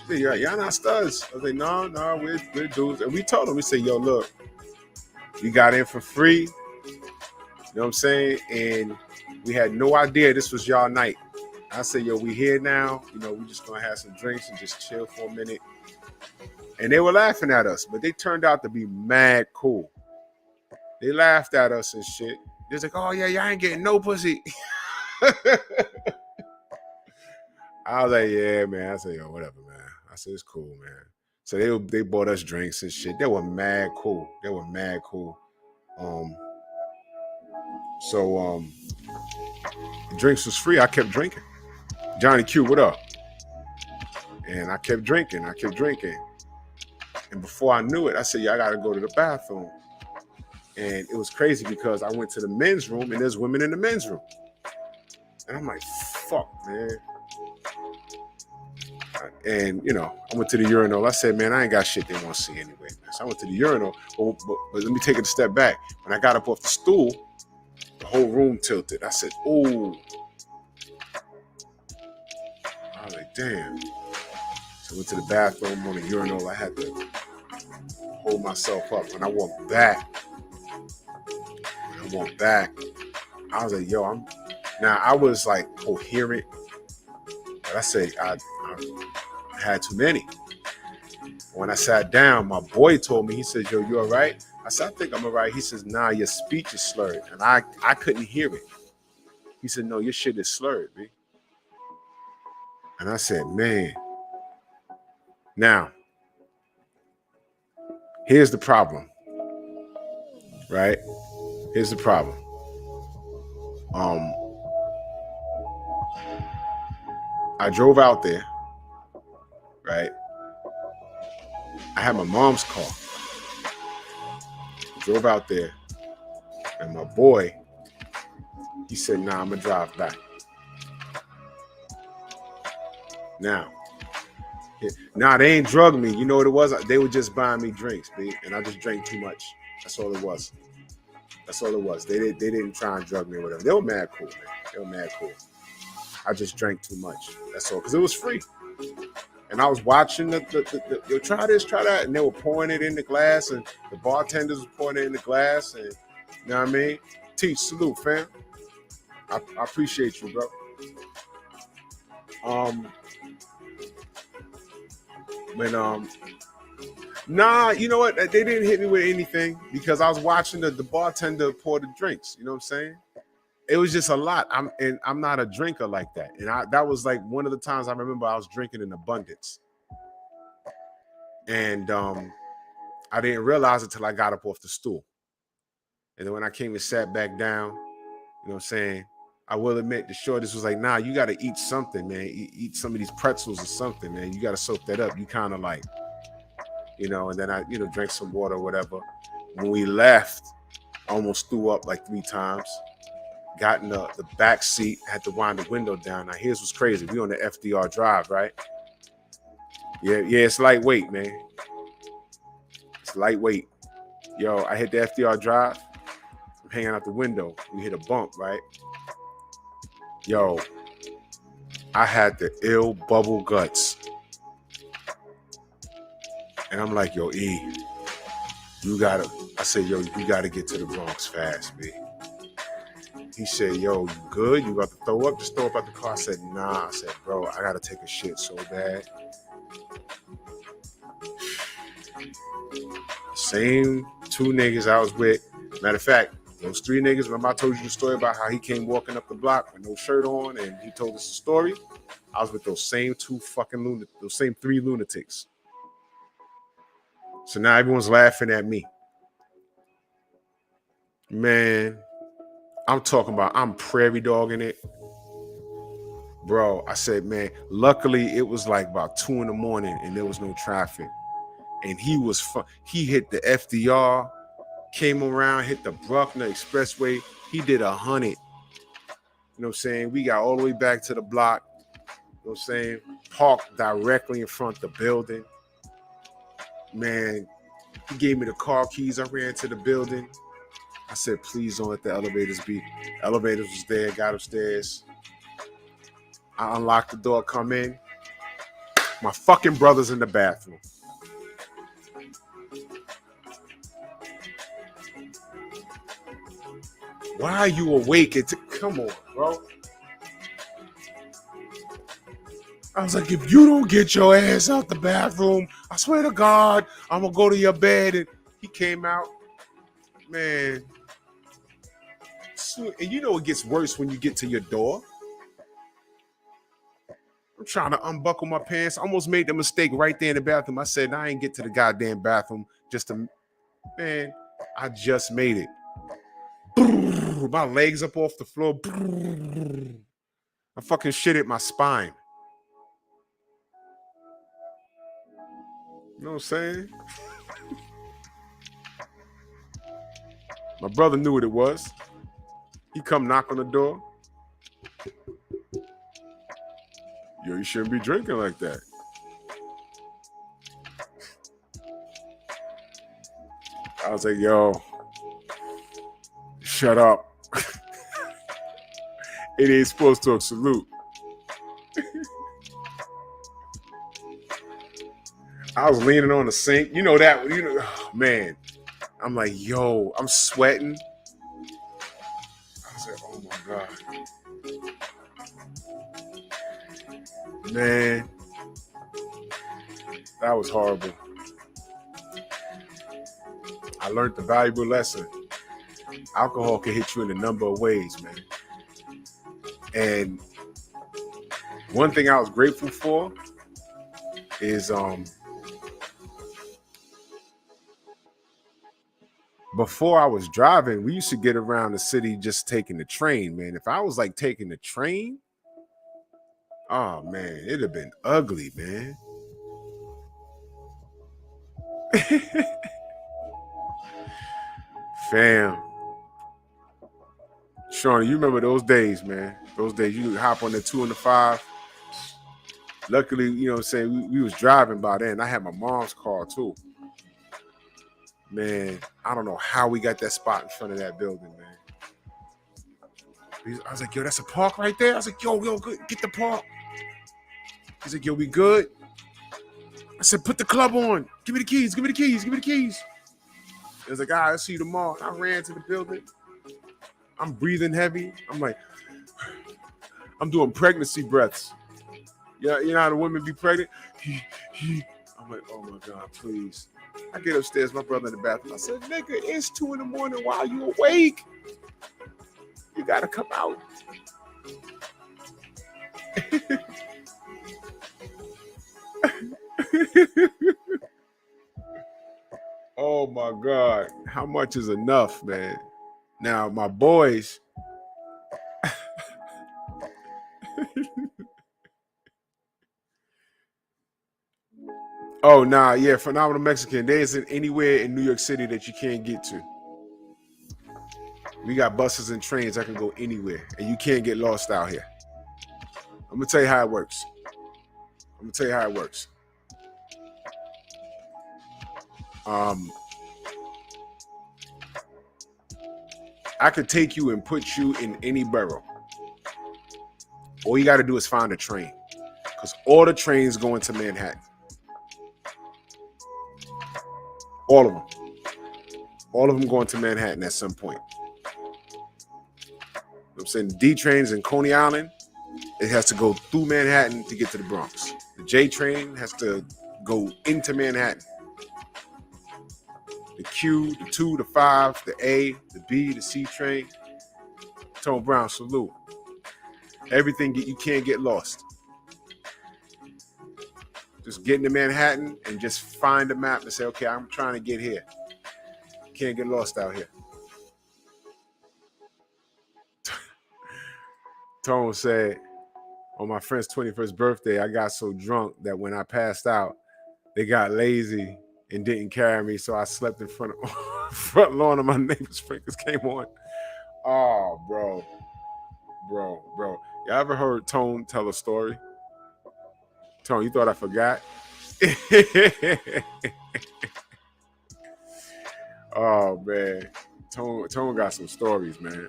Speaker 1: She said, y'all not studs. I was like, no, we're dudes. And we told them, we said, yo, look, we got in for free. You know what I'm saying? And we had no idea this was y'all night. I said, yo, we here now. You know, we just gonna have some drinks and just chill for a minute. And they were laughing at us, but they turned out to be mad cool. They laughed at us and shit. They was like, oh yeah, y'all ain't getting no pussy. I was like, yeah, man. I said, yo, whatever, man. I said, it's cool, man. So they bought us drinks and shit. They were mad cool. So the drinks was free. I kept drinking. Johnny Q, what up? And I kept drinking. And before I knew it, I said, yeah, I gotta go to the bathroom. And it was crazy because I went to the men's room and there's women in the men's room. And I'm like, fuck, man. And, you know, I went to the urinal. I said, man, I ain't got shit they want to see anyway, man. So I went to the urinal. But let me take it a step back. When I got up off the stool, the whole room tilted. I said, ooh. I was like, damn. So I went to the bathroom on the urinal. I had to hold myself up. When I walked back, I was like, yo, now I was like coherent. But I said, I had too many. When I sat down, my boy told me, he said, yo, you all right? I said, I think I'm all right. He says, nah, your speech is slurred. And I couldn't hear it. He said, no, your shit is slurred, B. And I said, man. Now, here's the problem, right? Here's the problem. I drove out there, right? I had my mom's car. Drove out there, and my boy, he said, nah, I'm gonna drive back. Now, they ain't drugged me. You know what it was? They were just buying me drinks, B, and I just drank too much. That's all it was. They didn't try and drug me or whatever. They were mad cool. I just drank too much. That's all, because it was free. And I was watching yo, try this, try that, and they were pouring it in the glass, and the bartenders were pouring it in the glass, and you know what I mean? Teach, salute, fam. I appreciate you, bro. Nah, you know what? They didn't hit me with anything because I was watching the bartender pour the drinks. You know what I'm saying? It was just a lot. I'm not a drinker like that. And that was like one of the times I remember I was drinking in abundance. And I didn't realize it till I got up off the stool. And then when I came and sat back down, you know what I'm saying? I will admit the shortest was like, nah, you got to eat something, man. Eat some of these pretzels or something, man. You got to soak that up. You kind of like, you know, and then I, you know, drank some water or whatever. When we left, I almost threw up like 3 times. Got in the back seat, had to wind the window down. Now, here's what's crazy. We on the FDR Drive, right? Yeah, it's lightweight, man. It's lightweight. Yo, I hit the FDR Drive. I'm hanging out the window. We hit a bump, right? Yo, I had the ill bubble guts. And I'm like, yo, E, I said, yo, you gotta get to the Bronx fast, B. He said, yo, you good? You about to throw up? Just throw up out the car. I said, nah. I said, bro, I gotta take a shit so bad. Same 2 niggas I was with. Matter of fact, those 3 niggas, remember I told you the story about how he came walking up the block with no shirt on and he told us the story? I was with those same 2 fucking those same 3 lunatics. So now everyone's laughing at me. Man, I'm talking about I'm prairie dogging it. Bro, I said, man, luckily it was like about 2 a.m. and there was no traffic. and he was he hit the FDR, came around, hit the Bruckner Expressway. He did 100. You know what I'm saying? We got all the way back to the block. You know what I'm saying? Parked directly in front of the building. Man, he gave me the car keys. I ran to the building. I said, please don't let the elevators be. Elevators was there, got upstairs. I unlocked the door, come in. My fucking brother's in the bathroom. Why are you awake? Come on, bro. I was like, if you don't get your ass out the bathroom, I swear to God, I'm going to go to your bed. And he came out. Man. And you know it gets worse when you get to your door. I'm trying to unbuckle my pants. I almost made the mistake right there in the bathroom. I said, I ain't get to the goddamn bathroom just to, man, I just made it. My legs up off the floor. I fucking shit at my spine. You know what I'm saying? My brother knew what it was. He come knock on the door. Yo, you shouldn't be drinking like that. I was like, yo, shut up. It ain't supposed to salute. I was leaning on the sink. You know that, oh, man. I'm like, yo, I'm sweating. I was like, oh my God. Man, that was horrible. I learned the valuable lesson. Alcohol can hit you in a number of ways, man. And one thing I was grateful for is before I was driving, we used to get around the city just taking the train, man. If I was like taking the train, oh man, it'd have been ugly, man. Fam. Shawnee, you remember those days, man. Those days you hop on the 2 and the 5. Luckily, you know what I'm saying, we was driving by then. I had my mom's car too. Man, I don't know how we got that spot in front of that building, man. I was like, yo, that's a park right there? I was like, yo, get the park. He's like, yo, we good? I said, put the club on. Give me the keys, give me the keys, give me the keys. It was like, all right, I'll see you tomorrow. I ran to the building. I'm breathing heavy. I'm like, I'm doing pregnancy breaths. Yeah, you know how the women be pregnant? I'm like, oh my God, please. I get upstairs, my brother in the bathroom. I said, nigga, it's 2 a.m. Why are you awake? You gotta come out. Oh my God. How much is enough, man? Now, my boys. Oh, nah, yeah, Phenomenal Mexican. There isn't anywhere in New York City that you can't get to. We got buses and trains that can go anywhere, and you can't get lost out here. I'm gonna tell you how it works. I could take you and put you in any borough. All you got to do is find a train, because all the trains go into Manhattan. All of them. All of them going to Manhattan at some point. I'm saying the D trains in Coney Island, it has to go through Manhattan to get to the Bronx. The J train has to go into Manhattan. The Q, the 2, the 5, the A, the B, the C train. Tone Brown, salute. Everything, you can't get lost. Just get into Manhattan and just find a map and say, okay, I'm trying to get here. Can't get lost out here. Tone said, on my friend's 21st birthday, I got so drunk that when I passed out, they got lazy and didn't carry me, so I slept in front of front lawn of my neighbor's sprinklers came on. Oh, bro. Y'all ever heard Tone tell a story? Tone, you thought I forgot? Oh man, Tone got some stories, man.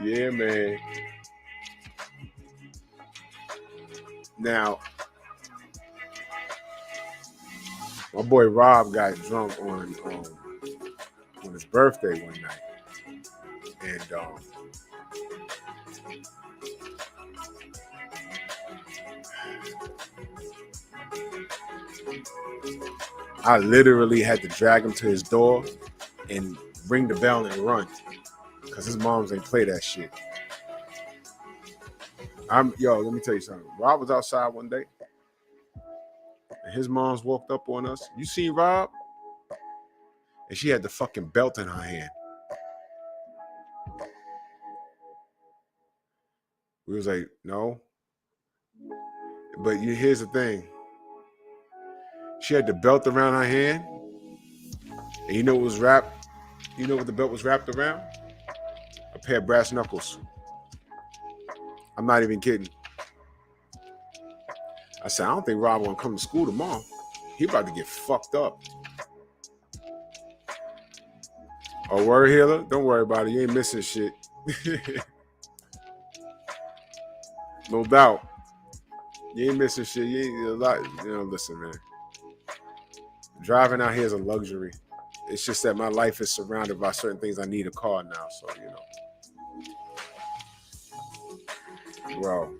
Speaker 1: Yeah, man. Now, my boy Rob got drunk on his birthday one night, and I literally had to drag him to his door and ring the bell and run because his moms ain't play that shit. Let me tell you something. Rob was outside one day, and his moms walked up on us. You seen Rob? And she had the fucking belt in her hand. We was like, no. But here's the thing. She had the belt around her hand, and you know what was wrapped? You know what the belt was wrapped around? A pair of brass knuckles. I'm not even kidding. I said, I don't think Rob won't come to school tomorrow. He about to get fucked up. Oh, word, healer? Don't worry about it. You ain't missing shit. No doubt. You ain't missing shit. You ain't a lot. Listen, man. Driving out here is a luxury. It's just that my life is surrounded by certain things. I need a car now, so Bro.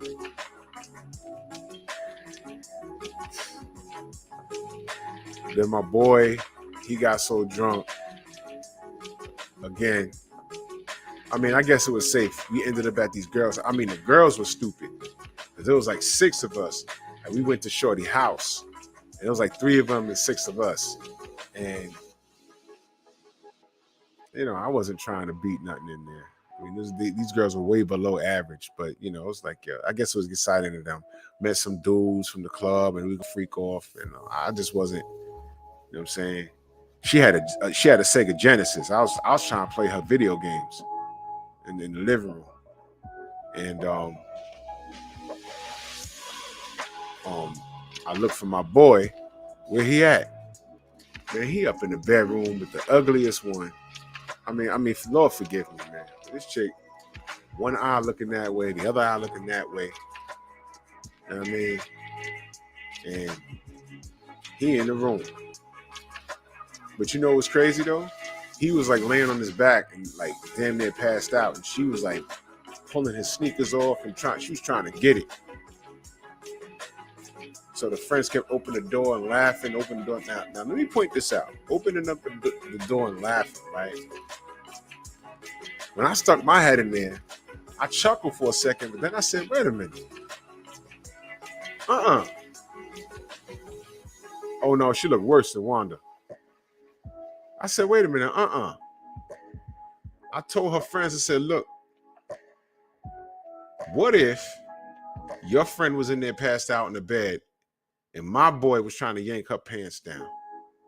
Speaker 1: Then my boy, he got so drunk. Again, I mean, I guess it was safe. We ended up at these girls. I mean, the girls were stupid. There was like 6 of us, and we went to Shorty house. And it was like 3 of them and 6 of us. And, I wasn't trying to beat nothing in there. I mean, these girls were way below average. But, it was like, I guess it was exciting to them. Met some dudes from the club, and we could freak off. And I just wasn't, what I'm saying? She had a Sega Genesis. I was trying to play her video games in the living room. And I looked for my boy. Where he at? Man, he up in the bedroom with the ugliest one. I mean, Lord forgive me, man. This chick, one eye looking that way, the other eye looking that way. You know what I mean? And he in the room. But you know what's crazy though? He was like laying on his back and like damn near passed out. And she was like pulling his sneakers off and she was trying to get it. So the friends kept opening the door and laughing, open the door. Now let me point this out. Opening up the door and laughing, right? When I stuck my head in there, I chuckled for a second, but then I said, wait a minute. Oh no, she looked worse than Wanda. I said, wait a minute, I told her friends, I said, look, what if your friend was in there passed out in the bed and my boy was trying to yank her pants down?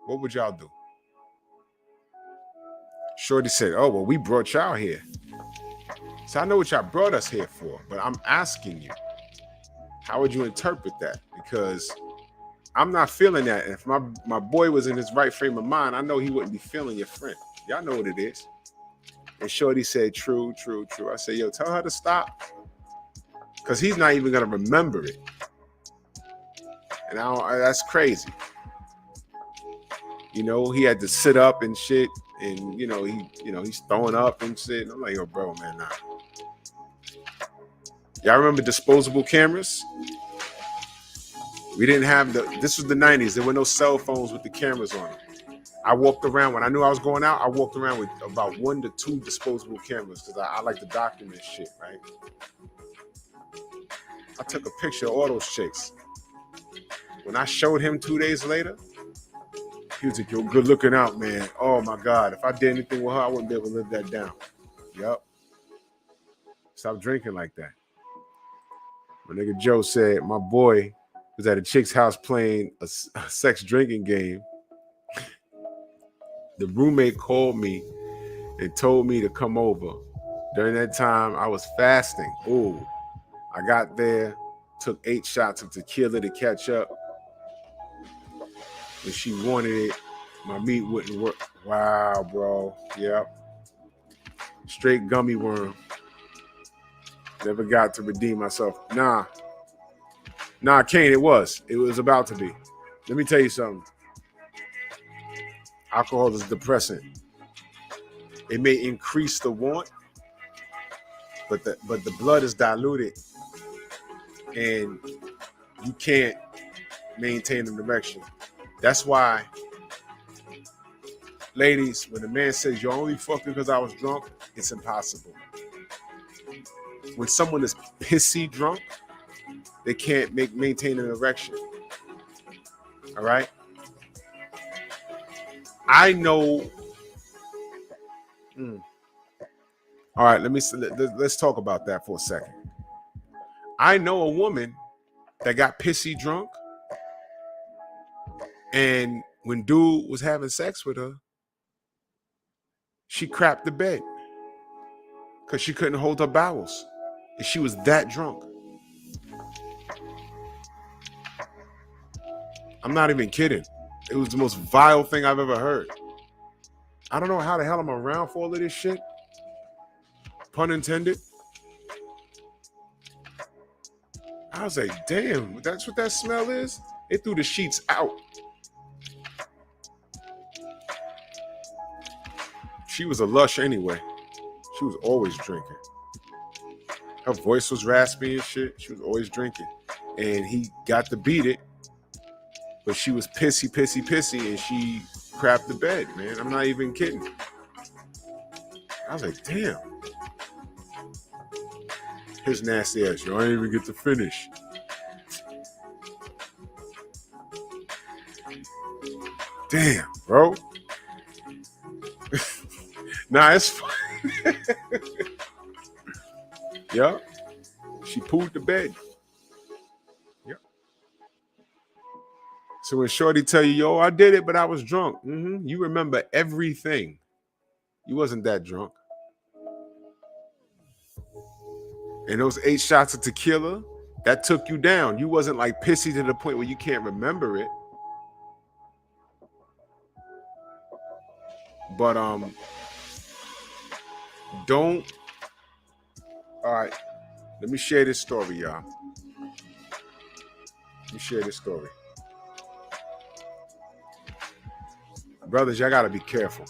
Speaker 1: What would y'all do? Shorty said, oh, well, we brought y'all here. So I know what y'all brought us here for, but I'm asking you, how would you interpret that? Because I'm not feeling that. And if my boy was in his right frame of mind, I know he wouldn't be feeling your friend. Y'all know what it is. And Shorty said, true. I said, yo, tell her to stop. Because he's not even going to remember it. And that's crazy. He had to sit up and shit. And, he's throwing up and shit. And I'm like, yo, bro, man, nah. Y'all remember disposable cameras? We didn't have this was the 90s. There were no cell phones with the cameras on them. I walked around, when I knew I was going out, I walked around with about 1 to 2 disposable cameras because I like to document shit, right? I took a picture of all those chicks. When I showed him 2 days later, he was like, yo, good looking out, man. Oh my God. If I did anything with her, I wouldn't be able to live that down. Yep. Stop drinking like that. My nigga Joe said my boy was at a chick's house playing a sex drinking game. The roommate called me and told me to come over. During that time, I was fasting. Ooh, I got there, took 8 shots of tequila to catch up. When she wanted it, my meat wouldn't work. Wow, bro. Yep. Straight gummy worm. Never got to redeem myself. Nah, Kane, it was about to be. Let me tell you something. Alcohol is depressant. It may increase the want, but the blood is diluted, and you can't maintain an erection. That's why, ladies, when a man says you're only fucking because I was drunk, it's impossible. When someone is pissy drunk, they can't maintain an erection. All right? I know. All right, let's talk about that for a second. I know a woman that got pissy drunk, and when dude was having sex with her, she crapped the bed because she couldn't hold her bowels. And she was that drunk. I'm not even kidding. It was the most vile thing I've ever heard. I don't know how the hell I'm around for all of this shit. Pun intended. I was like, damn, that's what that smell is? They threw the sheets out. She was a lush anyway. She was always drinking. Her voice was raspy and shit. She was always drinking. And he got to beat it. But she was pissy, and she crapped the bed, man. I'm not even kidding. I was like, damn. His nasty ass. Yo, I didn't even get to finish. Damn, bro. Nah, it's fine. Yeah. She pooed the bed. Yeah. So when Shorty tell you, yo, I did it, but I was drunk. You remember everything. You wasn't that drunk. And those 8 shots of tequila, that took you down. You wasn't like pissy to the point where you can't remember it. But don't. All right, let me share this story, y'all. Let me share this story. Brothers, y'all gotta be careful.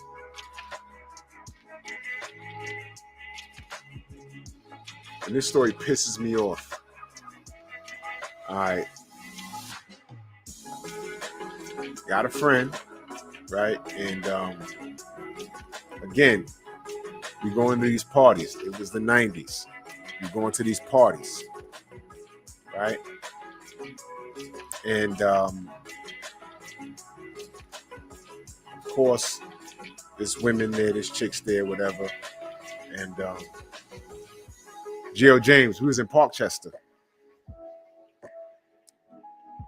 Speaker 1: And this story pisses me off. All right. Got a friend, right? And again, we going to these parties. It was the 90s. We going to these parties, right? And of course, there's women there, there's chicks there, whatever. And Geo James, we was in Parkchester.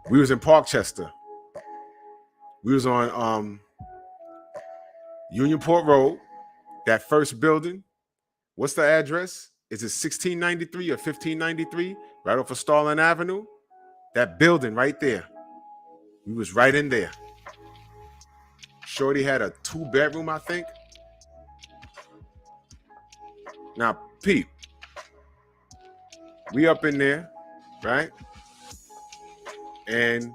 Speaker 1: We was on Unionport Road, that first building. What's the address? Is it 1693 or 1593? Right off of Starling Avenue? That building right there. We was right in there. Shorty had a 2-bedroom, I think. Now, P.E.P, we up in there, right? And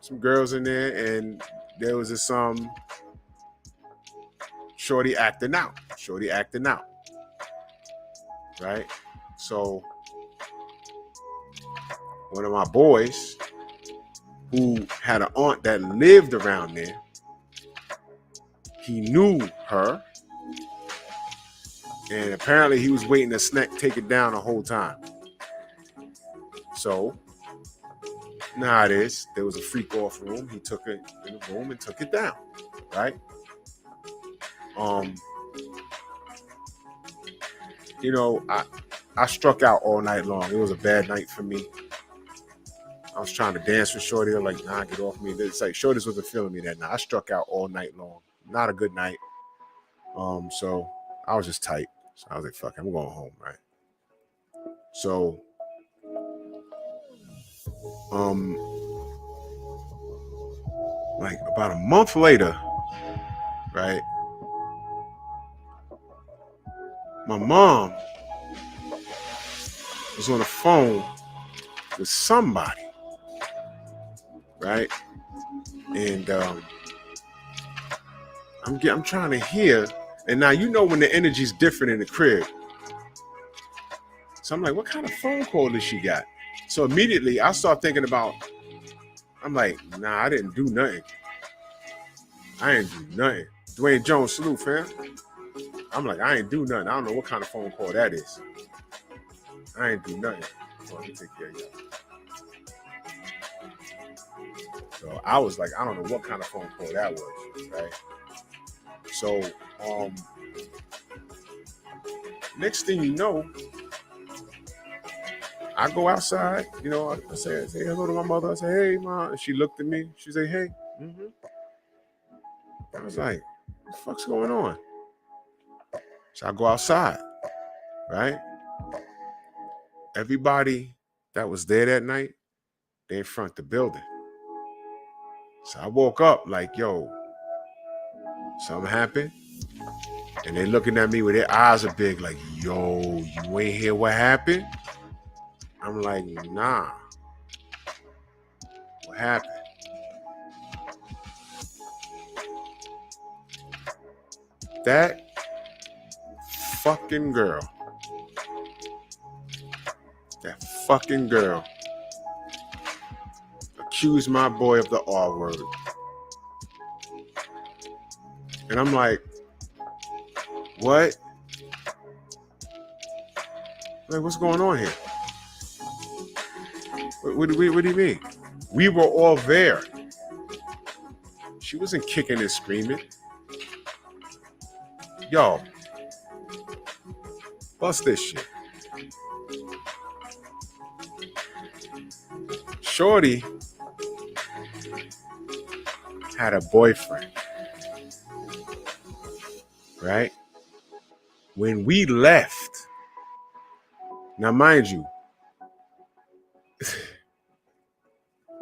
Speaker 1: some girls in there, and there was this Shorty acting out, right? So one of my boys who had an aunt that lived around there, he knew her, and apparently he was waiting to take it down the whole time. So now it is. There was a freak off room. He took it in the room and took it down, right? You know, I struck out all night long. It was a bad night for me. I was trying to dance with Shorty. I'm like, nah, get off me. It's like Shorty's wasn't feeling me that night. I struck out all night long. Not a good night. So I was just tight. So I was like, fuck it, I'm going home, right? So like about a month later, right? My mom was on the phone with somebody, right? And I'm trying to hear, and now you know when the energy's different in the crib. So I'm like, what kind of phone call did she got? So immediately I start thinking about, I'm like, nah, I didn't do nothing. I ain't do nothing. Dwayne Jones, salute, fam. I'm like, I ain't do nothing. I don't know what kind of phone call that is. I ain't do nothing. So let me take care of y'all. So I was like, I don't know what kind of phone call that was, right? So next thing you know, I go outside, you know, I say hello to my mother. I say, hey, Mom. And she looked at me. She said, hey. Mm-hmm. I was like, what the fuck's going on? So I go outside, right? Everybody that was there that night, they in front of the building. So I woke up like, yo, something happened. And they looking at me with their eyes are big, like, yo, you ain't hear what happened? I'm like, nah. What happened? That fucking girl accused my boy of the R word. And I'm like, what? Like, what's going on here? What do you mean? We were all there. She wasn't kicking and screaming. Yo, bust this shit. Shorty had a boyfriend, right? When we left, now mind you,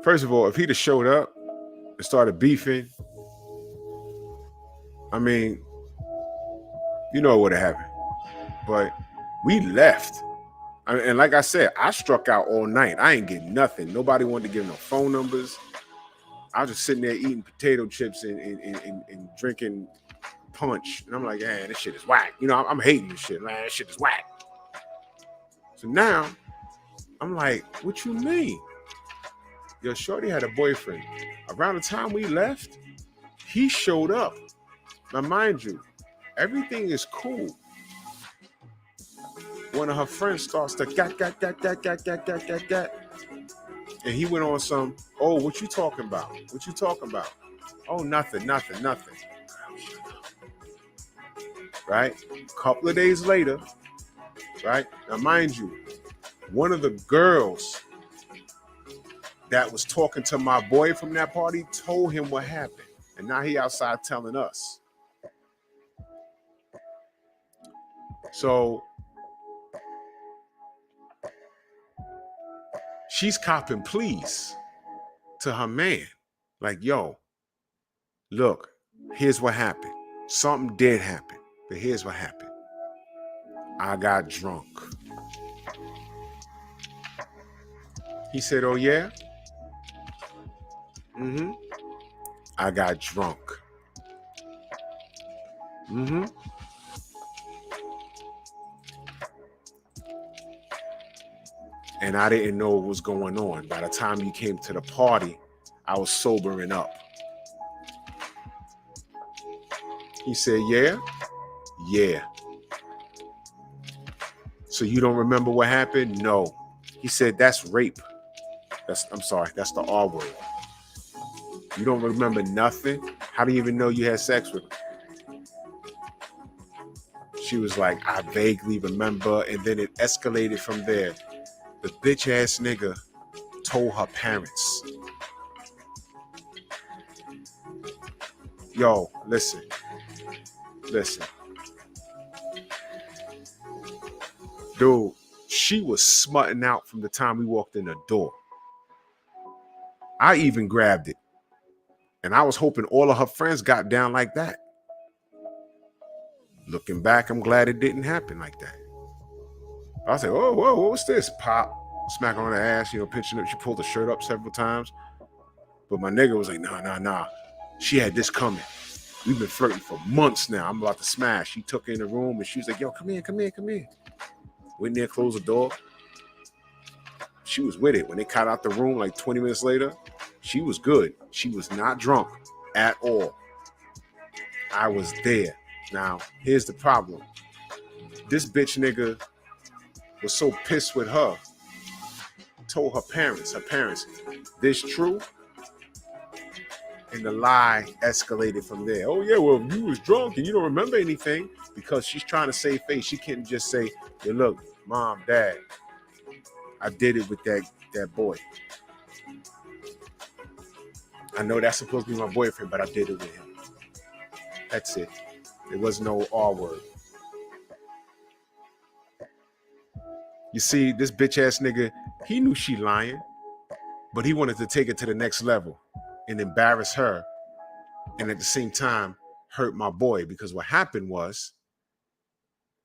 Speaker 1: first of all, if he'd have showed up and started beefing, I mean, you know what would have happened. But we left. And like I said, I struck out all night. I ain't getting nothing. Nobody wanted to give no phone numbers. I was just sitting there eating potato chips and drinking punch. And I'm like, man, this shit is whack. You know, I'm hating this shit. Man, this shit is whack. So now, I'm like, what you mean? Yo, Shorty had a boyfriend. Around the time we left, he showed up. Now, mind you, everything is cool. One of her friends starts to gat. And he went on some, oh, what you talking about? What you talking about? Oh, nothing. Right? A couple of days later, right? Now, mind you, one of the girls that was talking to my boy from that party told him what happened. And now he outside telling us. So she's copping pleas to her man. Like, yo, look, here's what happened. Something did happen, but here's what happened. I got drunk. He said, oh, yeah? Mm-hmm. I got drunk. Mm-hmm. And I didn't know what was going on. By the time you came to the party, I was sobering up. He said, yeah? Yeah. So you don't remember what happened? No. He said, that's rape. That's the R word. You don't remember nothing? How do you even know you had sex with him? She was like, I vaguely remember. And then it escalated from there. The bitch ass nigga told her parents, yo, listen. Dude, she was smutting out from the time we walked in the door. I even grabbed it. And I was hoping all of her friends got down like that. Looking back, I'm glad it didn't happen like that. I was like, oh, whoa, what's this? Pop, smack her on the ass, pinching it. She pulled the shirt up several times. But my nigga was like, nah. She had this coming. We've been flirting for months now. I'm about to smash. She took her in the room and she was like, yo, come here. Went in there, closed the door. She was with it. When they got out the room like 20 minutes later, she was good. She was not drunk at all. I was there. Now, here's the problem. This bitch nigga was so pissed with her. Told her parents, this true? And the lie escalated from there. Oh yeah, well, you was drunk and you don't remember anything, because she's trying to save face. She can't just say, hey, look, mom, dad, I did it with that boy. I know that's supposed to be my boyfriend, but I did it with him. That's it. There was no R word. You see, this bitch ass nigga, he knew she lying, but he wanted to take it to the next level and embarrass her, and at the same time hurt my boy, because what happened was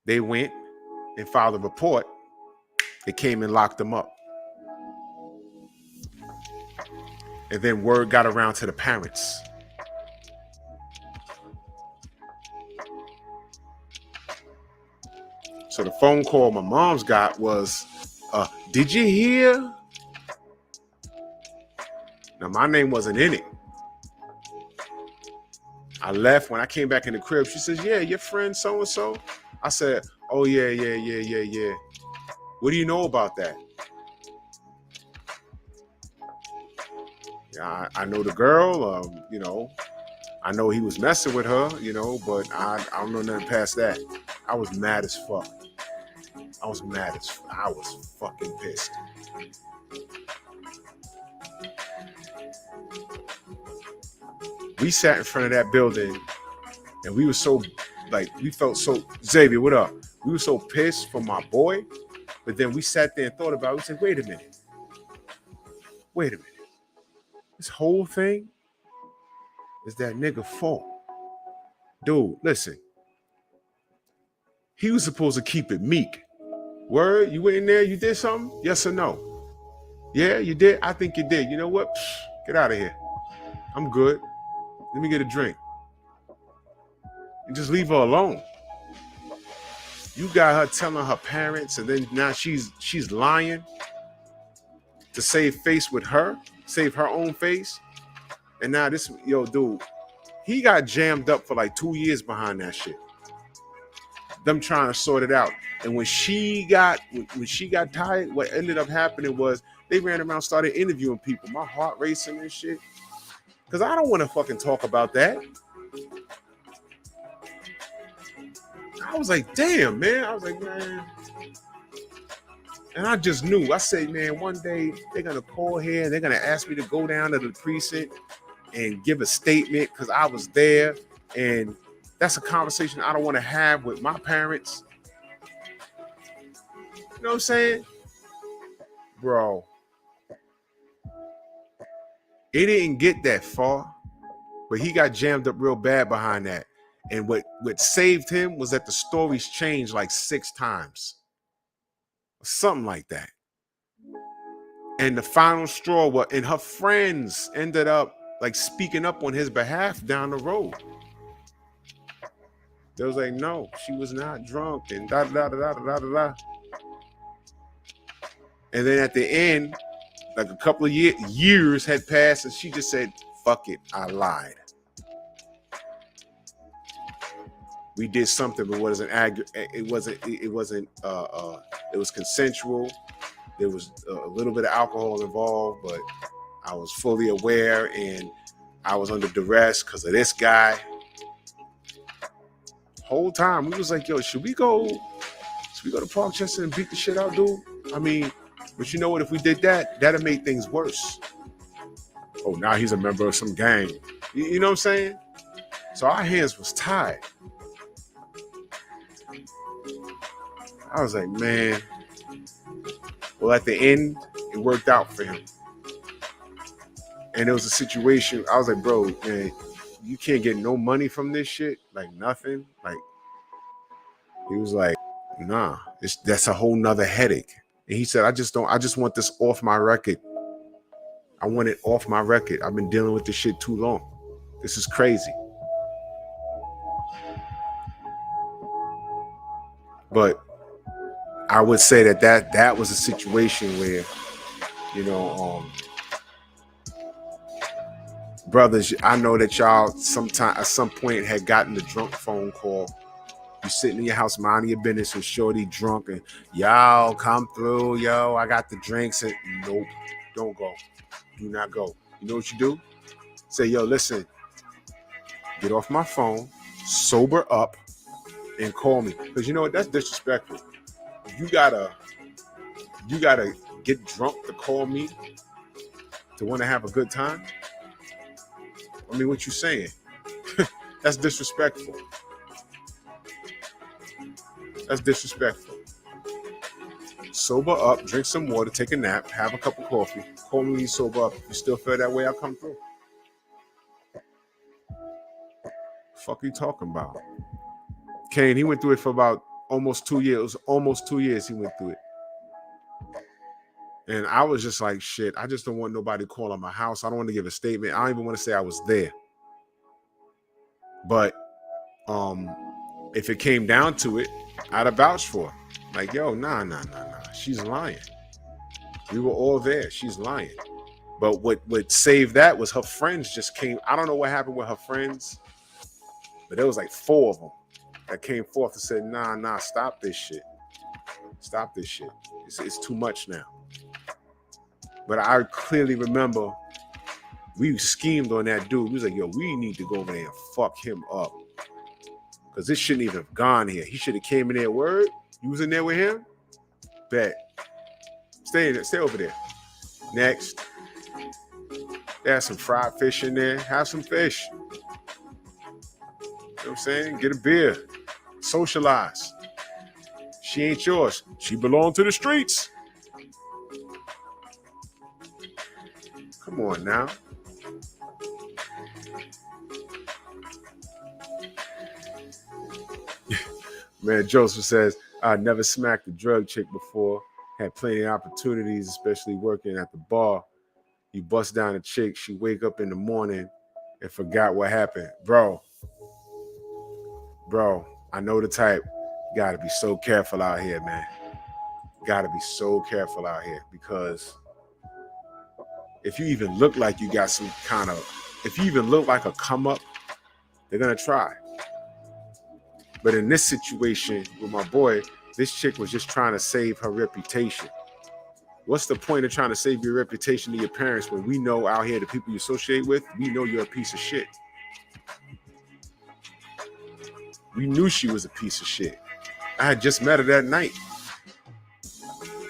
Speaker 1: they went and filed a report. They came and locked him up. And then word got around to the parents. So the phone call my mom's got was, did you hear? Now, my name wasn't in it. I left. When I came back in the crib, she says, yeah, your friend so-and-so. I said, oh, yeah. What do you know about that? Yeah, I know the girl, I know he was messing with her, but I don't know nothing past that. I was mad as fuck. I was fucking pissed. We sat in front of that building and we were so, we felt so, Xavier, what up? We were so pissed for my boy, but then we sat there and thought about it. We said, wait a minute. This whole thing is that nigga fault. Dude, listen. He was supposed to keep it meek. Word, you went in there, you did something? Yes or no? Yeah, you did? I think you did. You know what? Get out of here. I'm good. Let me get a drink. And just leave her alone. You got her telling her parents, and then now she's lying to save face with her, save her own face. And now this, dude, he got jammed up for like 2 years behind that shit. Them trying to sort it out. And when she got tired, what ended up happening was they ran around, started interviewing people. My heart racing and shit. Because I don't want to fucking talk about that. I was like, damn, man. I was like, man. And I just knew. I said, man, one day they're going to call here and they're going to ask me to go down to the precinct and give a statement because I was there. And that's a conversation I don't want to have with my parents. You know what I'm saying? Bro. It didn't get that far, but he got jammed up real bad behind that. And what saved him was that the stories changed like 6 times. Something like that. And the final straw was, and her friends ended up like speaking up on his behalf down the road. They was like, no, she was not drunk and da da da da da da da. And then at the end, like a couple of years had passed, and she just said, fuck it, I lied. We did something, but it was consensual. There was a little bit of alcohol involved, but I was fully aware and I was under duress because of this guy. Whole time we was like, yo, should we go to Parkchester and beat the shit out, dude? I mean, but you know what? If we did that, that'd make things worse. Oh, now he's a member of some gang. You know what I'm saying? So our hands was tied. I was like, man. Well, at the end, it worked out for him. And it was a situation, I was like, bro, man, you can't get no money from this shit? Like, nothing? Like, he was like, nah, that's a whole nother headache. And he said, I just want this off my record. I want it off my record. I've been dealing with this shit too long. This is crazy. But I would say that was a situation where, you know, brothers, I know that y'all at some point had gotten the drunk phone call. You sitting in your house minding your business and shorty drunk and y'all come through, yo, I got the drinks. And nope, don't go. Do not go. You know what you do? Say, yo, listen, get off my phone, sober up, and call me. Because you know what? That's disrespectful. You gotta get drunk to call me to want to have a good time. I mean, what you saying? That's disrespectful. That's disrespectful. Sober up, drink some water, take a nap, have a cup of coffee. Call me when you sober up. If you still feel that way, I'll come through. Fuck are you talking about? Kane, he went through it for about almost 2 years. It was almost 2 years he went through it. And I was just like, shit, I just don't want nobody calling my house. I don't want to give a statement. I don't even want to say I was there. But if it came down to it, I'd have vouched for her. Like, yo, nah. She's lying. We were all there. She's lying. But what saved that was her friends just came. I don't know what happened with her friends, but there was like 4 of them that came forth and said, nah, stop this shit. Stop this shit. It's too much now. But I clearly remember we schemed on that dude. We was like, yo, we need to go over there and fuck him up. Because this shouldn't even have gone here. He should have came in there. Word? You was in there with him? Bet. Stay over there. Next. There's some fried fish in there. Have some fish. You know what I'm saying? Get a beer. Socialize. She ain't yours. She belonged to the streets. Come on now. Man, Joseph says, I never smacked a drug chick before. Had plenty of opportunities, especially working at the bar. You bust down a chick, she wake up in the morning and forgot what happened. Bro, I know the type. You gotta be so careful out here, man. Gotta be so careful out here, because if you even look like you got some kind of, if you even look like a come up, they're gonna try. But in this situation with my boy, this chick was just trying to save her reputation. What's the point of trying to save your reputation to your parents when we know out here the people you associate with, we know you're a piece of shit. We knew she was a piece of shit. I had just met her that night.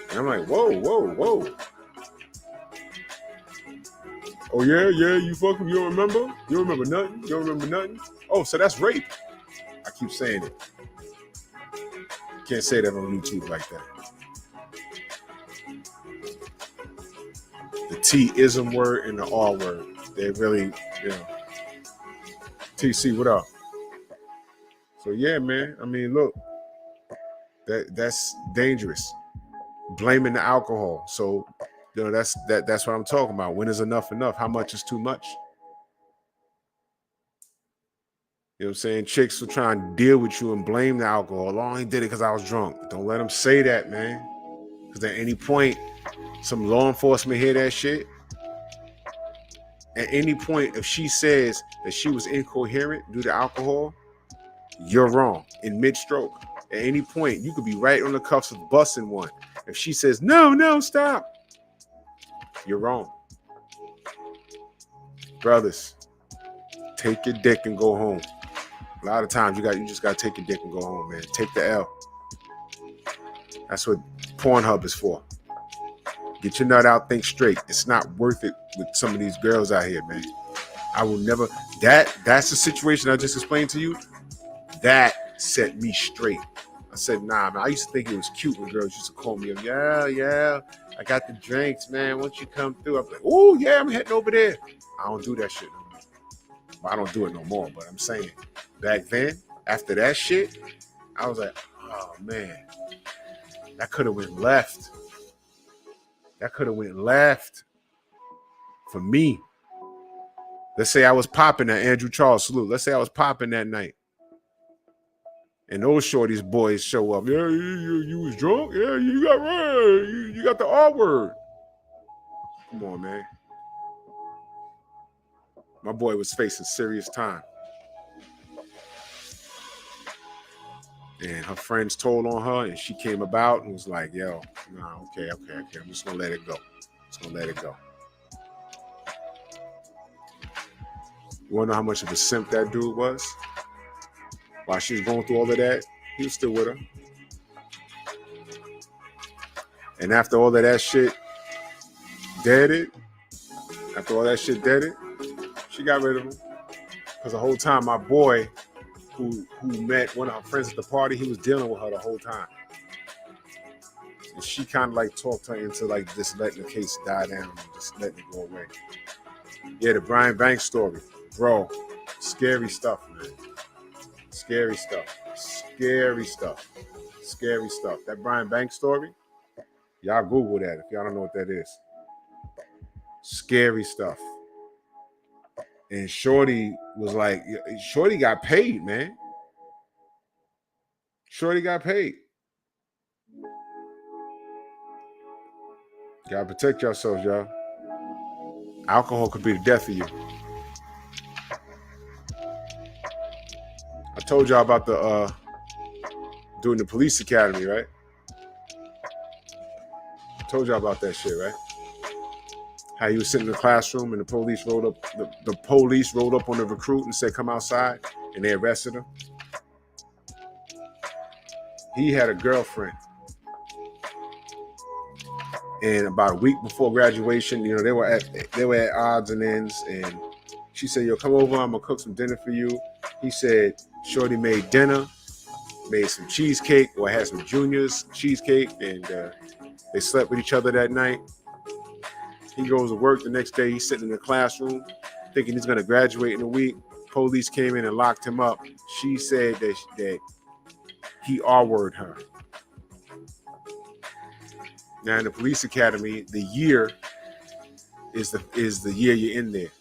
Speaker 1: And I'm like, whoa. Oh, yeah, you fucking, you don't remember? You don't remember nothing? You don't remember nothing? Oh, so that's rape. I keep saying it. Can't say that on YouTube like that. The T-ism word and the R word. They really, TC, what up? So yeah, man. I mean, look, that's dangerous. Blaming the alcohol. So, that's what I'm talking about. When is enough? How much is too much? You know what I'm saying? Chicks will try and deal with you and blame the alcohol. Oh, I did it because I was drunk. Don't let them say that, man. Because at any point, some law enforcement hear that shit. At any point, if she says that she was incoherent due to alcohol, you're wrong in mid-stroke. At any point, you could be right on the cuffs of busting one. If she says, no, stop, you're wrong. Brothers, take your dick and go home. A lot of times you just gotta take your dick and go home, man. Take the L. That's what Pornhub is for. Get your nut out, think straight. It's not worth it with some of these girls out here, man. I will never. That's the situation I just explained to you. That set me straight. I said, nah, man. I used to think it was cute when girls used to call me up. Yeah. I got the drinks, man. Once you come through, I'm like, oh yeah, I'm heading over there. I don't do that shit no more. I don't do it no more. But I'm saying, back then, after that shit, I was like, oh man, that could have went left. That could have went left for me. Let's say I was popping at Andrew Charles Salute. Let's say I was popping that night. And those shorties boys show up. Yeah, you was drunk? Yeah, you got right. You got the R word. Come on, man. My boy was facing serious time. And her friends told on her, and she came about and was like, yo, nah, okay. I'm just going to let it go. You want to know how much of a simp that dude was? While she was going through all of that, he was still with her. And after all of that shit deaded, she got rid of him. Because the whole time, my boy, who met one of her friends at the party, he was dealing with her the whole time. And she kind of like talked her into like just letting the case die down and just letting it go away. Yeah, the Brian Banks story. Bro, scary stuff, man. Scary stuff. That Brian Banks story, y'all Google that if y'all don't know what that is. Scary stuff. And Shorty was like, Shorty got paid, man. Shorty got paid. Gotta protect yourselves, y'all. Alcohol could be the death of you. I told y'all about the doing the police academy, right? I told y'all about that shit, right? How he was sitting in the classroom and the police rolled up. The police rolled up on the recruit and said, "Come outside," and they arrested him. He had a girlfriend, and about a week before graduation, you know, they were at odds and ends. And she said, "Yo, come over. I'm gonna cook some dinner for you." He said, "Shorty made dinner, made some cheesecake, or had some Junior's cheesecake, and they slept with each other that night." He goes to work the next day. He's sitting in the classroom thinking he's going to graduate in a week. Police came in and locked him up. She said that he R-worded her. Now in the police academy, the year is the year you're in there.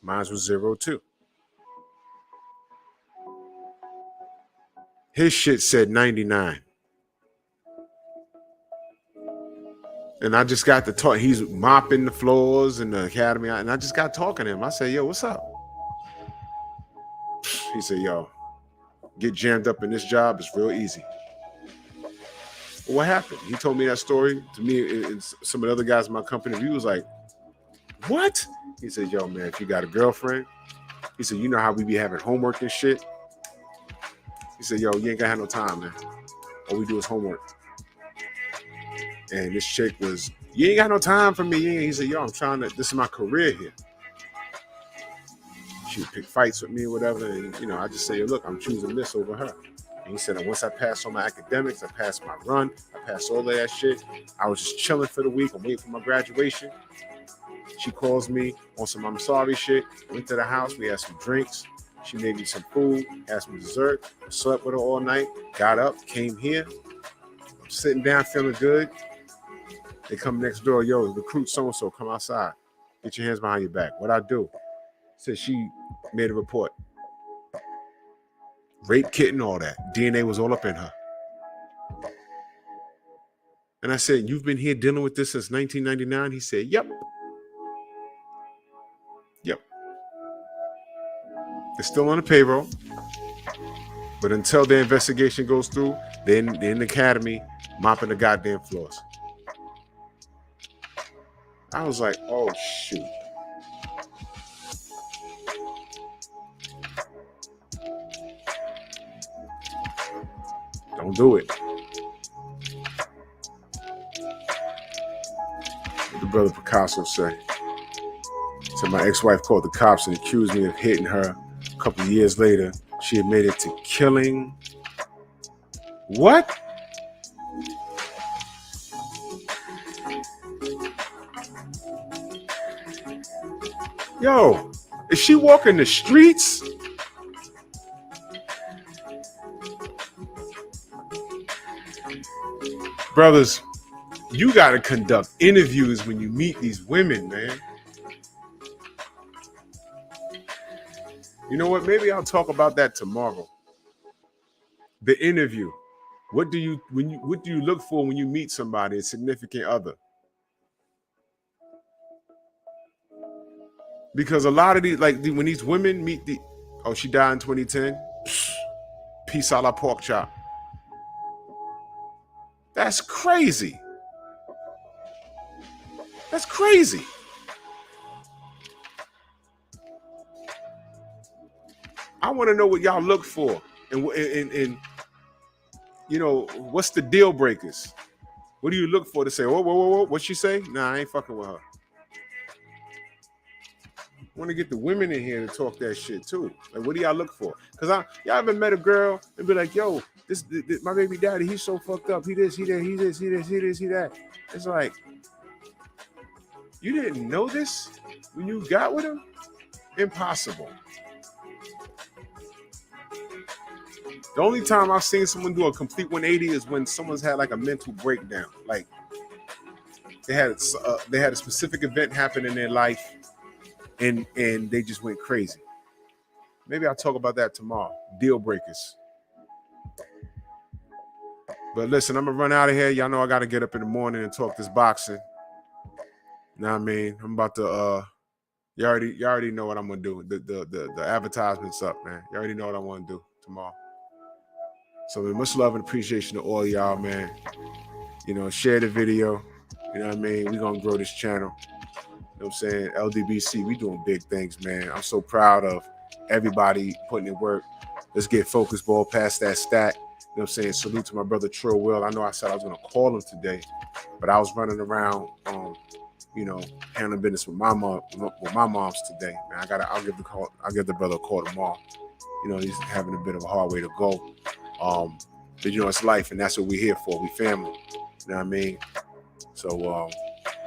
Speaker 1: Mine was 02. His shit said 99. And I just got to talk. He's mopping the floors in the academy. And I just got talking to him. I said, yo, what's up? He said, yo, get jammed up in this job is real easy. Well, what happened? He told me that story to me and some of the other guys in my company. He was like, what? He said, yo, man, if you got a girlfriend, he said, you know how we be having homework and shit? He said, yo, you ain't gonna have no time, man. All we do is homework. And this chick was, you ain't got no time for me. He said, yo, this is my career here. She would pick fights with me or whatever. And, you know, I just say, look, I'm choosing this over her. And he said, once I passed all my academics, I passed my run, I passed all of that shit. I was just chilling for the week. I'm waiting for my graduation. She calls me on some I'm sorry shit. Went to the house. We had some drinks. She made me some food, had some dessert. Slept with her all night. Got up, came here. I'm sitting down, feeling good. They come next door. Yo, recruit so-and-so, come outside. Get your hands behind your back. What I do? Said she made a report. Rape kit and all that. DNA was all up in her. And I said, you've been here dealing with this since 1999? He said, yep. They're still on the payroll. But until their investigation goes through, they're in the academy mopping the goddamn floors. I was like, oh, shoot. Don't do it. What the brother Picasso say? So my ex-wife called the cops and accused me of hitting her. A couple of years later, she admitted to killing. What? Yo, is she walking the streets? Brothers, you got to conduct interviews when you meet these women, man. You know what? Maybe I'll talk about that tomorrow. The interview. What do you look for when you meet somebody, a significant other? Because a lot of these, when these women meet she died in 2010. Peace a la pork chop. That's crazy. That's crazy. I want to know what y'all look for, and you know, what's the deal breakers? What do you look for to say, whoa, what'd she say? Nah, I ain't fucking with her. I want to get the women in here to talk that shit too. Like, what do y'all look for? Because y'all ever met a girl and be like, yo, this my baby daddy, he's so fucked up. He this, he that, he this, he this, he this, he that. It's like, you didn't know this when you got with him? Impossible. The only time I've seen someone do a complete 180 is when someone's had like a mental breakdown. Like they had a specific event happen in their life, and they just went crazy. Maybe I'll talk about that tomorrow. Deal breakers. But listen, I'm gonna run out of here. Y'all know I gotta get up in the morning and talk this boxing. You know what I mean? I'm about to you already know what I'm gonna do. The advertisement's up, man. You already know what I want to do tomorrow. So much love and appreciation to all y'all, man. You know, share the video. You know what I mean? We're gonna grow this channel. You know what I'm saying? LDBC, we doing big things, man. I'm so proud of everybody putting in work. Let's get Focus Ball past that stat. You know what I'm saying? Salute to my brother Trill Will. I know I said I was gonna call him today, but I was running around you know, handling business with my moms today. Man, I'll give the brother a call tomorrow. You know, he's having a bit of a hard way to go. But you know, it's life, and that's what we're here for. We family. You know what I mean? So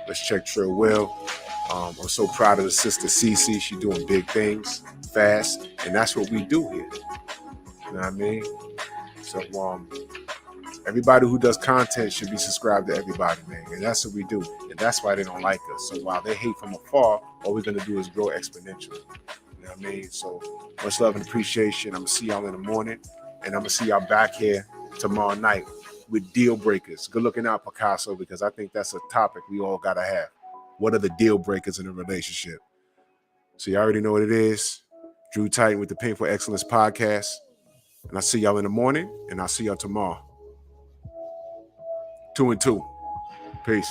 Speaker 1: let's check Trill Will. I'm so proud of the sister Cece. She's doing big things fast, and that's what we do here. You know what I mean? So everybody who does content should be subscribed to everybody, man. And that's what we do. And that's why they don't like us. So while they hate from afar, all we're gonna do is grow exponentially. You know what I mean? So much love and appreciation. I'm gonna see y'all in the morning, and I'm gonna see y'all back here tomorrow night with deal breakers. Good looking out, Picasso, because I think that's a topic we all gotta have. What are the deal breakers in a relationship? So you already know what it is. Drew Titan with the Painful Excellence Podcast. And I'll see y'all in the morning, and I'll see y'all tomorrow. 2 and 2. Peace.